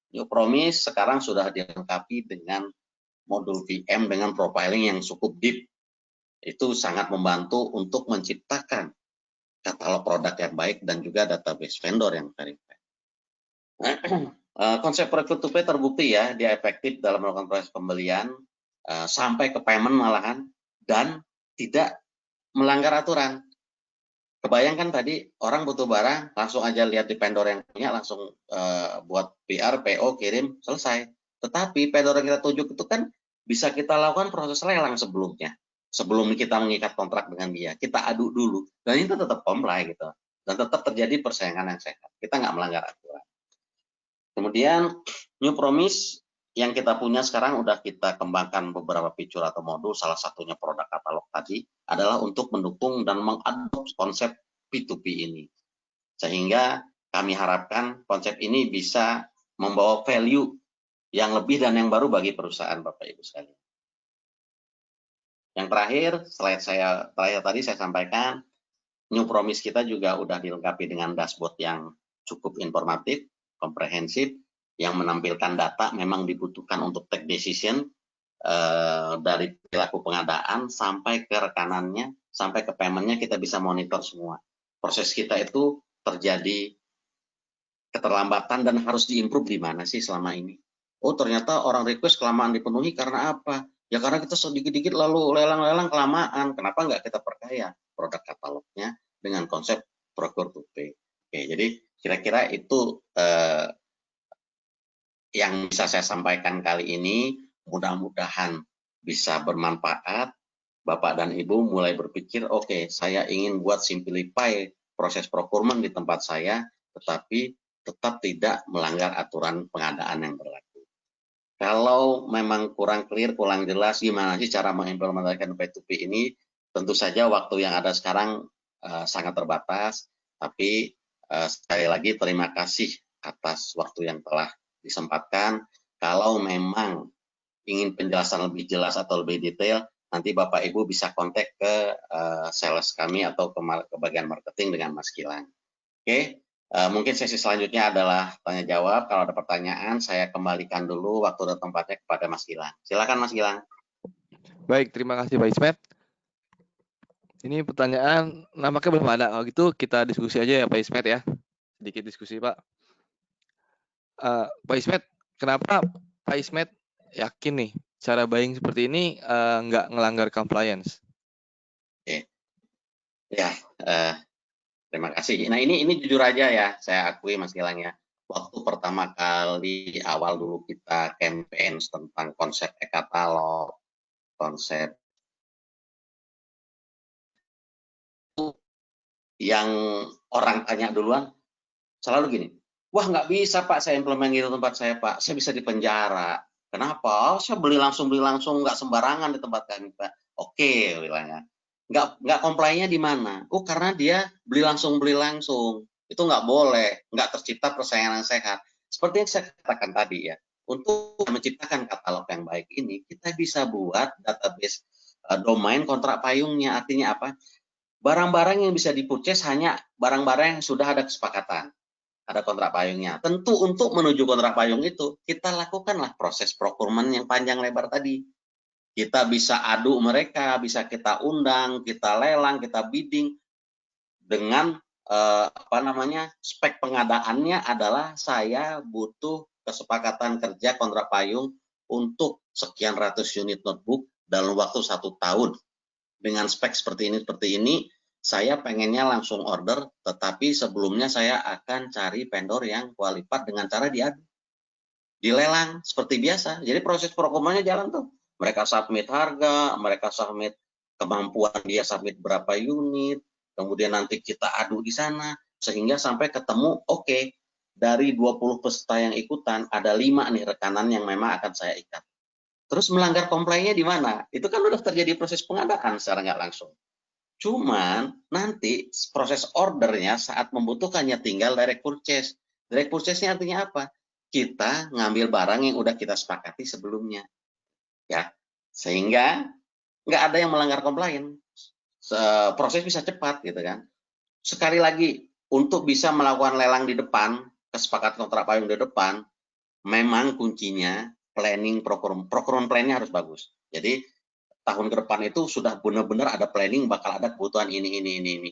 New Promise sekarang sudah dilengkapi dengan modul VM dengan profiling yang cukup deep. Itu sangat membantu untuk menciptakan katalog produk yang baik dan juga database vendor yang verified. Konsep procure to pay terbukti ya, dia efektif dalam melakukan proses pembelian sampai ke payment malahan dan tidak melanggar aturan. Kebayangkan tadi orang butuh barang, langsung aja lihat di vendor yang punya, langsung buat PR, PO, kirim, selesai. Tetapi vendor yang kita tuju itu kan bisa kita lakukan proses lelang sebelumnya. Sebelum kita mengikat kontrak dengan dia, kita adu dulu. Dan itu tetap comply gitu. Dan tetap terjadi persaingan yang sehat. Kita nggak melanggar aturan. Kemudian New Promise yang kita punya sekarang udah kita kembangkan beberapa fitur atau modul, salah satunya produk katalog tadi adalah untuk mendukung dan mengadopsi konsep P2P ini. Sehingga kami harapkan konsep ini bisa membawa value yang lebih dan yang baru bagi perusahaan Bapak Ibu sekalian. Yang terakhir, terakhir tadi saya sampaikan, New Promise kita juga udah dilengkapi dengan dashboard yang cukup informatif, komprehensif, yang menampilkan data memang dibutuhkan untuk take decision dari perilaku pengadaan sampai ke rekanannya, sampai ke paymentnya kita bisa monitor semua. Proses kita itu terjadi keterlambatan dan harus diimprove di mana sih selama ini. Oh, ternyata orang request kelamaan dipenuhi karena apa? Ya karena kita sedikit-dikit lalu lelang-lelang kelamaan. Kenapa nggak kita perkaya produk katalognya dengan konsep procure to pay? Oke, jadi kira-kira itu yang bisa saya sampaikan kali ini. Mudah-mudahan bisa bermanfaat. Bapak dan Ibu mulai berpikir, oke, saya ingin buat simplify proses procurement di tempat saya, tetapi tetap tidak melanggar aturan pengadaan yang berlaku. Kalau memang kurang clear, kurang jelas gimana sih cara mengimplementasikan P2P ini, tentu saja waktu yang ada sekarang sangat terbatas, tapi Sekali lagi terima kasih atas waktu yang telah disempatkan. Kalau memang ingin penjelasan lebih jelas atau lebih detail, nanti Bapak Ibu bisa kontak ke sales kami atau ke bagian marketing dengan Mas Gilang. Oke, mungkin sesi selanjutnya adalah tanya jawab. Kalau ada pertanyaan, saya kembalikan dulu waktu dan tempatnya kepada Mas Gilang. Silakan Mas Gilang. Baik, terima kasih Pak Ismet. Ini pertanyaan nampaknya belum ada. Kalau gitu kita diskusi aja ya Pak Ismet ya. Sedikit diskusi Pak. Pak Ismet, kenapa Pak Ismet yakin nih cara buying seperti ini nggak ngelanggar compliance? Oke. Ya, terima kasih. Nah ini jujur aja ya, saya akui Mas Gilang ya. Waktu pertama kali awal dulu kita campaign tentang konsep e-katalog, konsep yang orang tanya duluan selalu gini, wah nggak bisa Pak saya implement gitu tempat saya Pak, saya bisa dipenjara. Kenapa? Oh, saya beli langsung, nggak sembarangan di tempat kami Pak. Oke, bilangnya. Nggak komplainnya di mana? Oh karena dia beli langsung, itu nggak boleh, nggak tercipta persaingan yang sehat. Seperti yang saya katakan tadi ya, untuk menciptakan katalog yang baik ini, kita bisa buat database domain kontrak payungnya. Artinya apa? Barang-barang yang bisa dipurchase hanya barang-barang yang sudah ada kesepakatan, ada kontrak payungnya. Tentu untuk menuju kontrak payung itu, kita lakukanlah proses procurement yang panjang lebar tadi. Kita bisa adu mereka, bisa kita undang, kita lelang, kita bidding dengan spek pengadaannya adalah saya butuh kesepakatan kerja kontrak payung untuk sekian ratus unit notebook dalam waktu 1 tahun. Dengan spek seperti ini, saya pengennya langsung order, tetapi sebelumnya saya akan cari vendor yang qualified dengan cara diadu. Dilelang, seperti biasa. Jadi proses procurement-nya jalan tuh. Mereka submit harga, mereka submit kemampuan dia submit berapa unit, kemudian nanti kita adu di sana, sehingga sampai ketemu, oke, dari 20 peserta yang ikutan, ada 5 nih rekanan yang memang akan saya ikat. Terus melanggar komplainnya di mana? Itu kan udah terjadi proses pengadaan secara nggak langsung. Cuman nanti proses ordernya saat membutuhkannya tinggal direct purchase. Direct purchase-nya artinya apa? Kita ngambil barang yang udah kita sepakati sebelumnya. Ya, sehingga nggak ada yang melanggar komplain. Proses bisa cepat gitu kan. Sekali lagi, untuk bisa melakukan lelang di depan, kesepakatan kontrak payung di depan, memang kuncinya planning procurement plan-nya harus bagus. Jadi tahun ke depan itu sudah benar-benar ada planning bakal ada kebutuhan ini.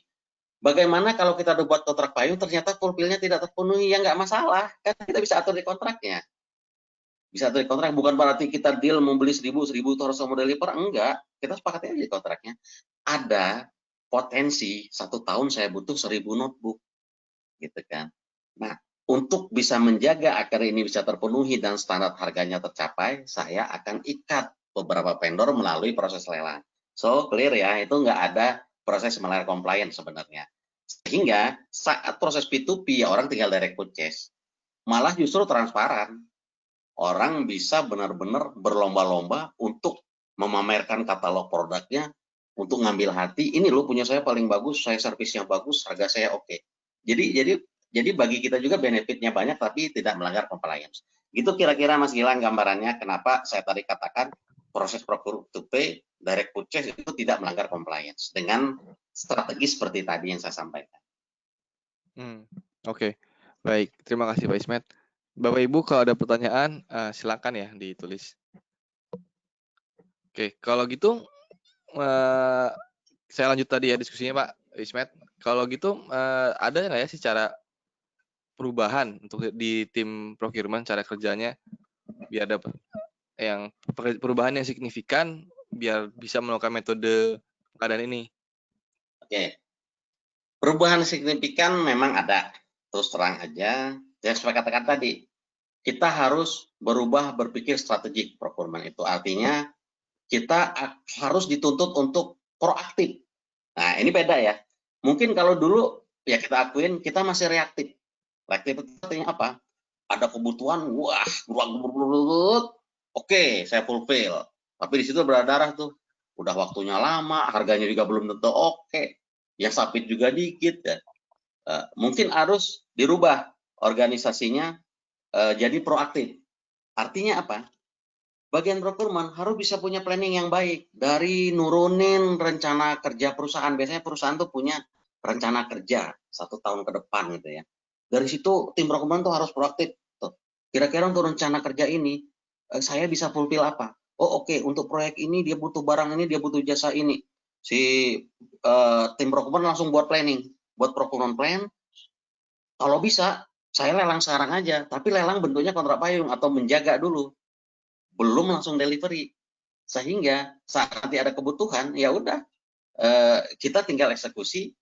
Bagaimana kalau kita udah buat kontrak payung ternyata fulfill-nya tidak terpenuhi, ya nggak masalah, kan kita bisa atur di kontraknya. Bisa atur di kontrak, bukan berarti kita deal membeli 1000 itu harus mau deliver, enggak. Kita sepakati aja di kontraknya. Ada potensi 1 tahun saya butuh 1000 notebook, gitu kan. Nah, untuk bisa menjaga agar ini bisa terpenuhi dan standar harganya tercapai, saya akan ikat beberapa vendor melalui proses lelang. So, clear ya, itu nggak ada proses melanggar compliance sebenarnya. Sehingga saat proses P2P, ya orang tinggal direct purchase. Malah justru transparan. Orang bisa benar-benar berlomba-lomba untuk memamerkan katalog produknya, untuk ngambil hati, ini loh punya saya paling bagus, saya servisnya bagus, harga saya oke. Jadi bagi kita juga benefitnya banyak tapi tidak melanggar compliance. Gitu kira-kira Mas Gilang gambarannya kenapa saya tadi katakan proses procure to pay direct purchase itu tidak melanggar compliance dengan strategi seperti tadi yang saya sampaikan. Oke. Baik, terima kasih Pak Ismet. Bapak Ibu kalau ada pertanyaan silakan ya ditulis. Oke, kalau gitu saya lanjut tadi ya diskusinya Pak Ismet. Kalau gitu ada nggak ya sih cara perubahan untuk di tim procurement cara kerjanya biar ada yang perubahan yang signifikan biar bisa melakukan metode pengadaan ini? Oke, perubahan signifikan memang ada. Terus terang aja, yang saya katakan tadi, kita harus berubah berpikir strategik procurement itu. Artinya kita harus dituntut untuk proaktif. Nah, ini beda ya. Mungkin kalau dulu ya kita akuin kita masih reaktif. Reaktif itu artinya apa? Ada kebutuhan, wah, oke, saya fulfill. Tapi di situ berdarah tuh. Udah waktunya lama, harganya juga belum tentu oke. Yang submit juga dikit ya. Mungkin harus dirubah organisasinya jadi proaktif. Artinya apa? Bagian procurement harus bisa punya planning yang baik. Dari nurunin rencana kerja perusahaan. Biasanya perusahaan tuh punya rencana kerja 1 tahun ke depan gitu ya. Dari situ tim procurement tuh harus proaktif. Kira-kira untuk rencana kerja ini, saya bisa fulfill apa? Oh oke, untuk proyek ini dia butuh barang ini, dia butuh jasa ini. Si tim procurement langsung buat planning. Buat procurement plan, kalau bisa, saya lelang sekarang aja. Tapi lelang bentuknya kontrak payung atau menjaga dulu. Belum langsung delivery. Sehingga saat nanti ada kebutuhan, ya udah kita tinggal eksekusi.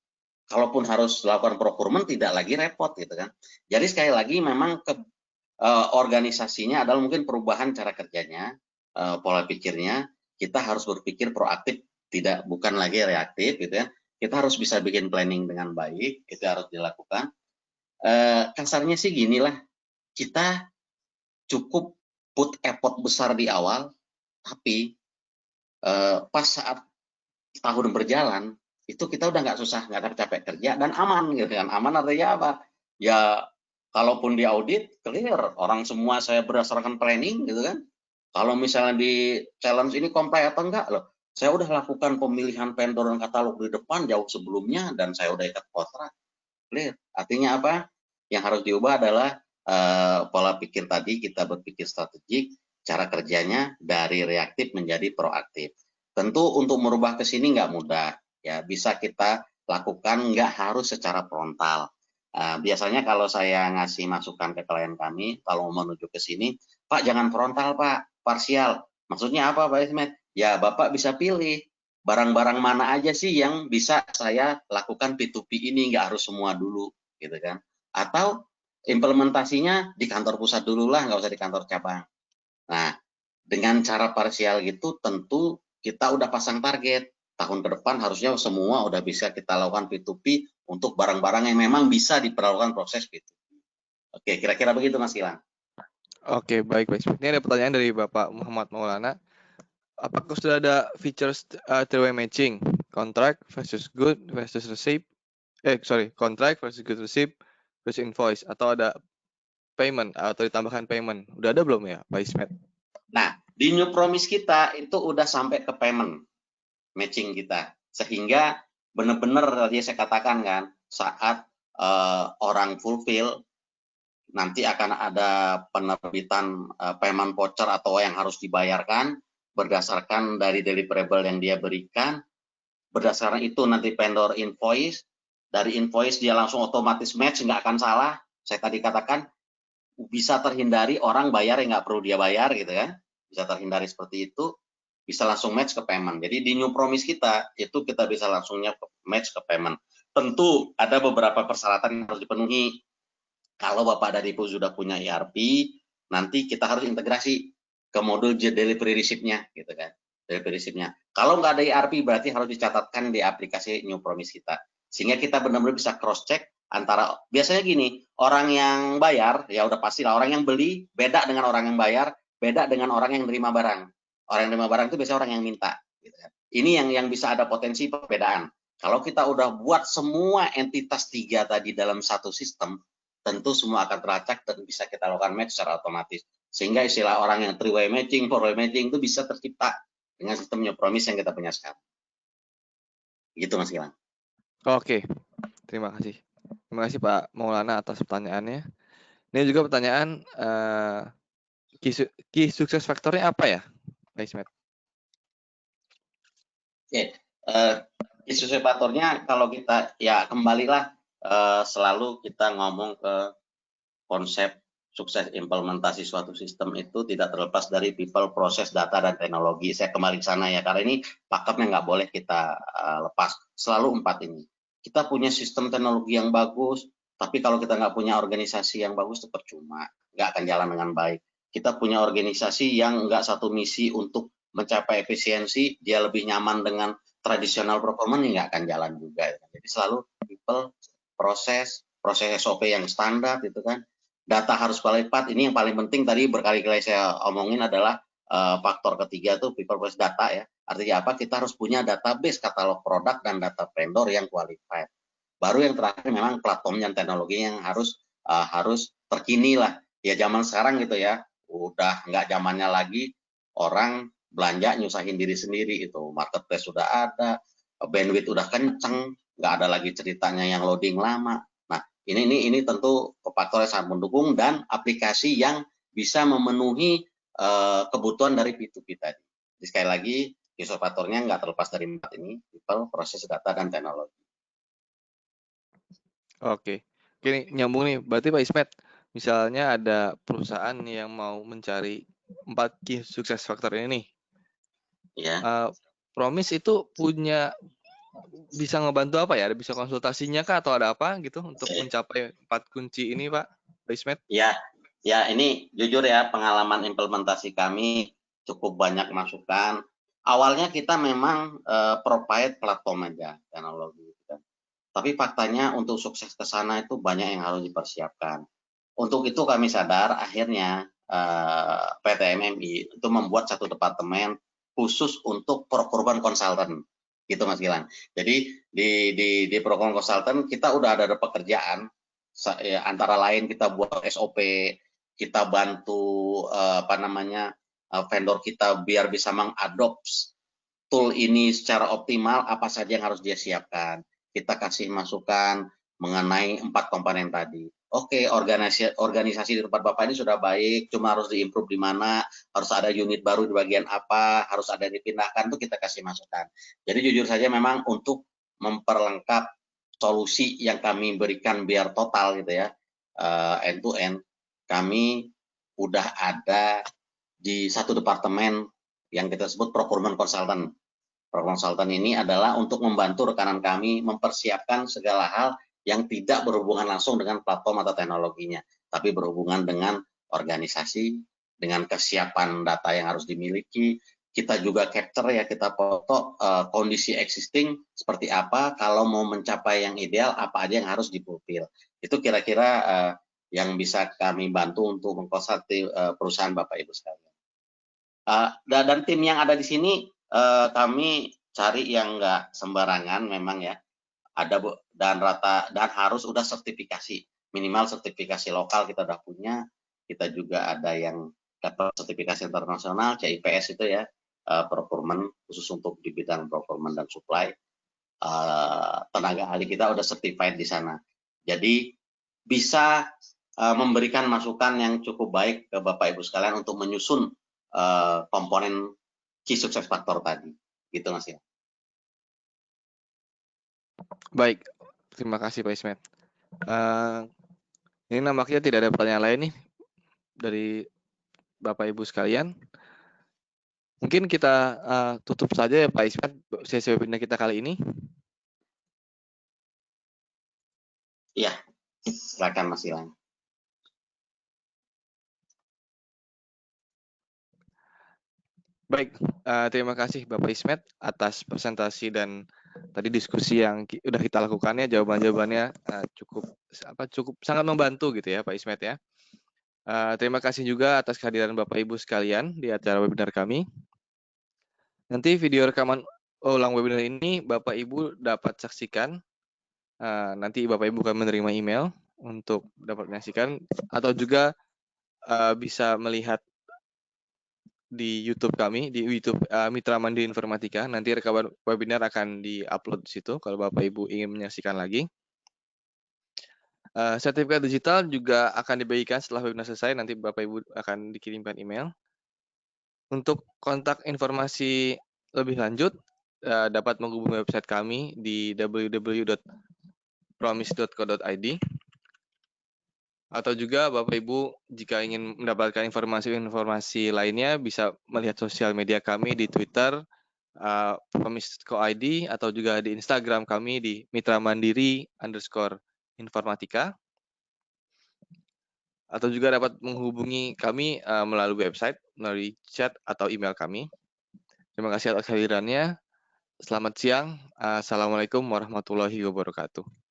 Kalaupun harus lakukan procurement tidak lagi repot gitu kan. Jadi sekali lagi memang organisasinya adalah mungkin perubahan cara kerjanya, pola pikirnya. Kita harus berpikir proaktif, bukan lagi reaktif gitu ya. Kita harus bisa bikin planning dengan baik, itu harus dilakukan. Kasarnya sih ginilah, kita cukup put effort besar di awal, tapi pas saat tahun berjalan itu kita udah nggak susah, nggak capek kerja dan aman gitu kan. Aman artinya apa? Ya kalaupun di audit clear, orang semua saya berdasarkan planning gitu kan. Kalau misalnya di challenge ini comply atau enggak loh, saya udah lakukan pemilihan vendor dan katalog di depan jauh sebelumnya dan saya udah ikat kontrak, clear. Artinya apa? Yang harus diubah adalah pola pikir tadi, kita berpikir strategik, cara kerjanya dari reaktif menjadi proaktif. Tentu untuk merubah ke sini nggak mudah, ya bisa kita lakukan nggak harus secara frontal. Biasanya kalau saya ngasih masukan ke klien kami, kalau menuju ke sini, Pak jangan frontal Pak, parsial. Maksudnya apa Pak Ismet? Ya Bapak bisa pilih barang-barang mana aja sih yang bisa saya lakukan P2P ini, nggak harus semua dulu, gitu kan? Atau implementasinya di kantor pusat dulu lah, nggak usah di kantor cabang. Nah, dengan cara parsial gitu tentu kita udah pasang target. Tahun ke depan harusnya semua udah bisa kita lakukan P2P untuk barang-barang yang memang bisa diperlakukan proses P2P. Oke, kira-kira begitu Mas Gilang. Oke, baik, baik. Ini ada pertanyaan dari Bapak Muhammad Maulana. Apakah sudah ada features three-way matching, contract versus good versus receipt, contract versus good receipt versus invoice, atau ada payment atau ditambahkan payment? Udah ada belum ya, Pak Ismet? Nah, di New Promise kita itu udah sampai ke payment matching kita. Sehingga benar-benar tadi saya katakan kan, saat orang fulfill nanti akan ada penerbitan payment voucher atau yang harus dibayarkan berdasarkan dari deliverable yang dia berikan. Berdasarkan itu nanti vendor invoice, dari invoice dia langsung otomatis match, nggak akan salah. Saya tadi katakan bisa terhindari orang bayar yang nggak perlu dia bayar gitu kan, bisa terhindari seperti itu, bisa langsung match ke payment. Jadi di New Promise kita itu kita bisa langsungnya match ke payment. Tentu ada beberapa persyaratan yang harus dipenuhi. Kalau Bapak dan Ibu sudah punya ERP, nanti kita harus integrasi ke modul delivery receipt-nya gitu kan. Delivery receipt-nya. Kalau nggak ada ERP berarti harus dicatatkan di aplikasi New Promise kita. Sehingga kita benar-benar bisa cross check antara, biasanya gini, orang yang bayar ya udah pastilah, orang yang beli beda dengan orang yang bayar, beda dengan orang yang terima barang. Orang yang terima barang itu biasanya orang yang minta gitu kan. Ini yang bisa ada potensi perbedaan. Kalau kita udah buat semua entitas 3 tadi dalam satu sistem, tentu semua akan teracak dan bisa kita lakukan match secara otomatis. Sehingga istilah orang yang three-way matching, four-way matching itu bisa tercipta dengan sistem New Promise yang kita punya sekarang. Gitu Mas Gilang. Oke, terima kasih. Terima kasih Pak Maulana atas pertanyaannya. Ini juga pertanyaan, key sukses faktornya apa ya, Pak Ismet? Oke, key sukses faktornya kalau kita, ya kembalilah selalu kita ngomong ke konsep sukses implementasi suatu sistem itu tidak terlepas dari people, proses, data, dan teknologi. Saya kembali ke sana ya, karena ini paketnya nggak boleh kita lepas. Selalu 4 ini. Kita punya sistem teknologi yang bagus, tapi kalau kita nggak punya organisasi yang bagus itu percuma, nggak akan jalan dengan baik. Kita punya organisasi yang nggak satu misi untuk mencapai efisiensi, dia lebih nyaman dengan tradisional performance, nggak akan jalan juga. Jadi selalu people, proses SOP yang standar itu kan. Data harus qualified, ini yang paling penting tadi berkali-kali saya omongin adalah faktor ketiga tuh people process data ya. Artinya apa? Kita harus punya database katalog produk dan data vendor yang qualified. Baru yang terakhir memang platform dan teknologi yang harus terkini lah. Ya zaman sekarang gitu ya, udah nggak zamannya lagi orang belanja nyusahin diri sendiri itu. Marketplace sudah ada, bandwidth udah kenceng, nggak ada lagi ceritanya yang loading lama. Nah, ini tentu faktor yang sangat mendukung dan aplikasi yang bisa memenuhi kebutuhan dari P2P tadi. Jadi sekali lagi, user faktornya nggak terlepas dari 4 ini, people, proses, data, dan teknologi. Oke. Oke, nyambung nih. Berarti Pak Ismet, misalnya ada perusahaan yang mau mencari 4 key sukses factor ini nih. Ya. Promise itu bisa ngebantu apa ya? Bisa konsultasinya kah atau ada apa gitu untuk mencapai 4 kunci ini, Pak Ismet? Ya, ini jujur ya, pengalaman implementasi kami cukup banyak masukan. Awalnya kita memang provide platform aja, teknologi. Tapi faktanya untuk sukses ke sana itu banyak yang harus dipersiapkan. Untuk itu kami sadar akhirnya PT MMI itu membuat satu departemen khusus untuk procurement consultant, gitu Mas Gilang. Jadi di procurement consultant kita udah ada pekerjaan, antara lain kita buat SOP, kita bantu vendor kita biar bisa mengadopsi tool ini secara optimal, apa saja yang harus dia siapkan. Kita kasih masukan mengenai 4 komponen tadi. Oke, organisasi di tempat Bapak ini sudah baik, cuma harus diimprove di mana, harus ada unit baru di bagian apa, harus ada yang dipindahkan, itu kita kasih masukan. Jadi jujur saja memang untuk memperlengkap solusi yang kami berikan biar total gitu ya, end to end, kami udah ada di satu departemen yang kita sebut procurement consultant. Konsultan ini adalah untuk membantu rekanan kami mempersiapkan segala hal yang tidak berhubungan langsung dengan platform atau teknologinya, tapi berhubungan dengan organisasi, dengan kesiapan data yang harus dimiliki. Kita juga capture ya, kita foto kondisi existing seperti apa, kalau mau mencapai yang ideal apa aja yang harus dipulpil. Itu kira-kira yang bisa kami bantu untuk mengkonsultasi perusahaan Bapak Ibu sekalian. Dan tim yang ada di sini kami cari yang nggak sembarangan memang ya, ada dan harus udah sertifikasi, minimal sertifikasi lokal kita udah punya, kita juga ada yang dapat sertifikasi internasional CIPS itu ya, procurement khusus untuk di bidang procurement dan supply. Tenaga ahli kita udah certified di sana, jadi bisa memberikan masukan yang cukup baik ke Bapak Ibu sekalian untuk menyusun komponen key success factor tadi, gitu Mas ya. Baik, terima kasih Pak Ismet. Ini nampaknya tidak ada pertanyaan lain nih dari Bapak Ibu sekalian. Mungkin kita tutup saja ya Pak Ismet sesi webinar kita kali ini. Iya, silakan Mas Ilham. Baik, terima kasih Bapak Ismet atas presentasi dan tadi diskusi yang udah kita lakukannya, jawaban-jawabannya cukup sangat membantu gitu ya Pak Ismet ya. Terima kasih juga atas kehadiran Bapak Ibu sekalian di acara webinar kami. Nanti video rekaman ulang webinar ini Bapak Ibu dapat saksikan. Nanti Bapak Ibu akan menerima email untuk dapat menyaksikan atau juga bisa melihat di YouTube kami, di YouTube Mitra Mandiri Informatika. Nanti rekaman webinar akan di-upload di situ kalau Bapak Ibu ingin menyaksikan lagi. Sertifikat digital juga akan dibagikan setelah webinar selesai. Nanti Bapak Ibu akan dikirimkan email. Untuk kontak informasi lebih lanjut, dapat menghubungi website kami di www.promise.co.id. Atau juga Bapak Ibu jika ingin mendapatkan informasi-informasi lainnya bisa melihat sosial media kami di Twitter Promise.co.id atau juga di Instagram kami di @mitramandiri_informatika, atau juga dapat menghubungi kami melalui website, melalui chat atau email kami. Terima kasih atas kehadirannya. Selamat siang. Assalamualaikum warahmatullahi wabarakatuh.